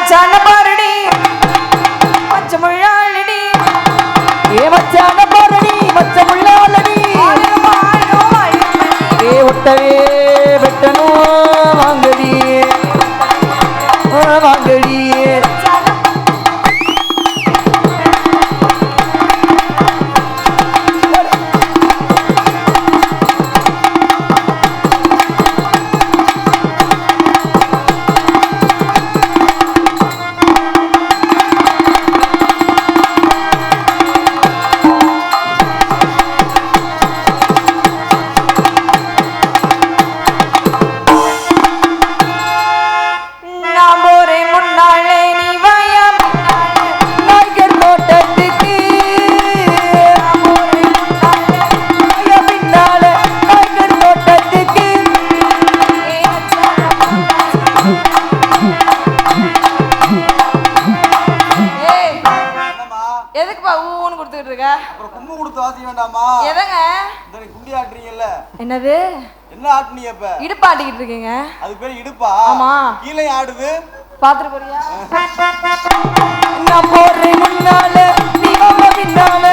மச்சான பாருடி மச்ச முள்ளாளடி ஏ மச்சான பாருடி மச்ச முள்ளாளடி ஏ ஒட்டவே வெட்டணும் வாங்கடி வாங்கடி என்னது என்ன ஆட்டுனீங்க இப்ப? இடுப்பு ஆட்டிக்கிட்டு இருக்கீங்க. அது பேர் இடுப்பா? ஆமா. கீழே ஆடுது. பாத்துட்டு போறியா? நான் போறேன் முன்னால நீ வாமா பின்னால.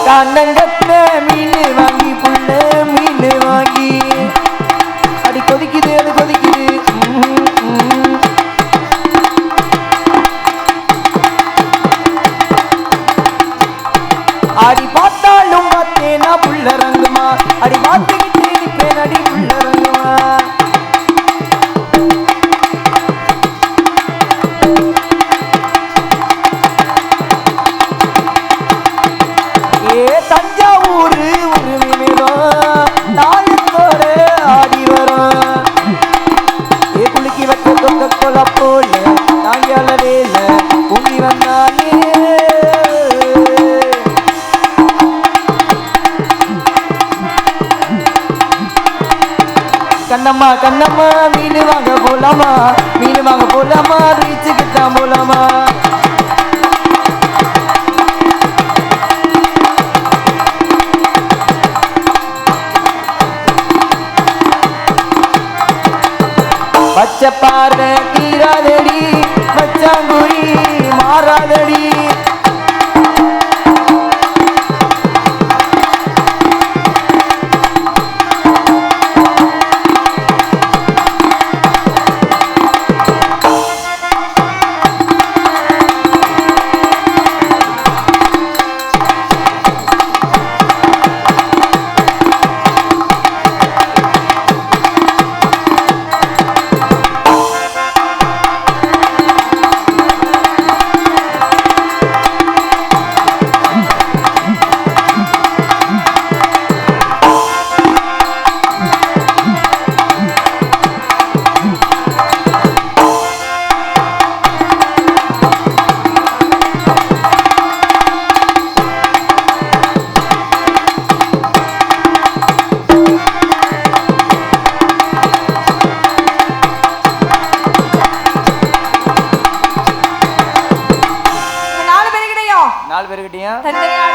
கண்ணங்கத்துல மீன் வாங்கி புள்ள மீன் வாங்கி அடி கொதிக்குது அது கொதிக்குது. அடி பார்த்தாலும் பார்த்தேனா புள்ள ரங்குமா அடி பார்த்துக்கிட்டு நிற்பேன் அடி புள்ள ரங்குமா. தஞ்சாவூர் நாயத்தோட ஆடி வரும் ஏ குளிக்கி வச்ச தொங்க கொல போல நாங்கால வேல உங்கி வந்தாலே. கண்ணம்மா கண்ணம்மா மீன் வாங்க போலாமா மீன் வாங்க போலாமா பீச்சுக்கு தான் போலாமா. பச்சை பார்வை கீராதடி மச்சாங்குழி மாறாதடி. நாலு பேருக்கிட்டையும் தனித்தனியா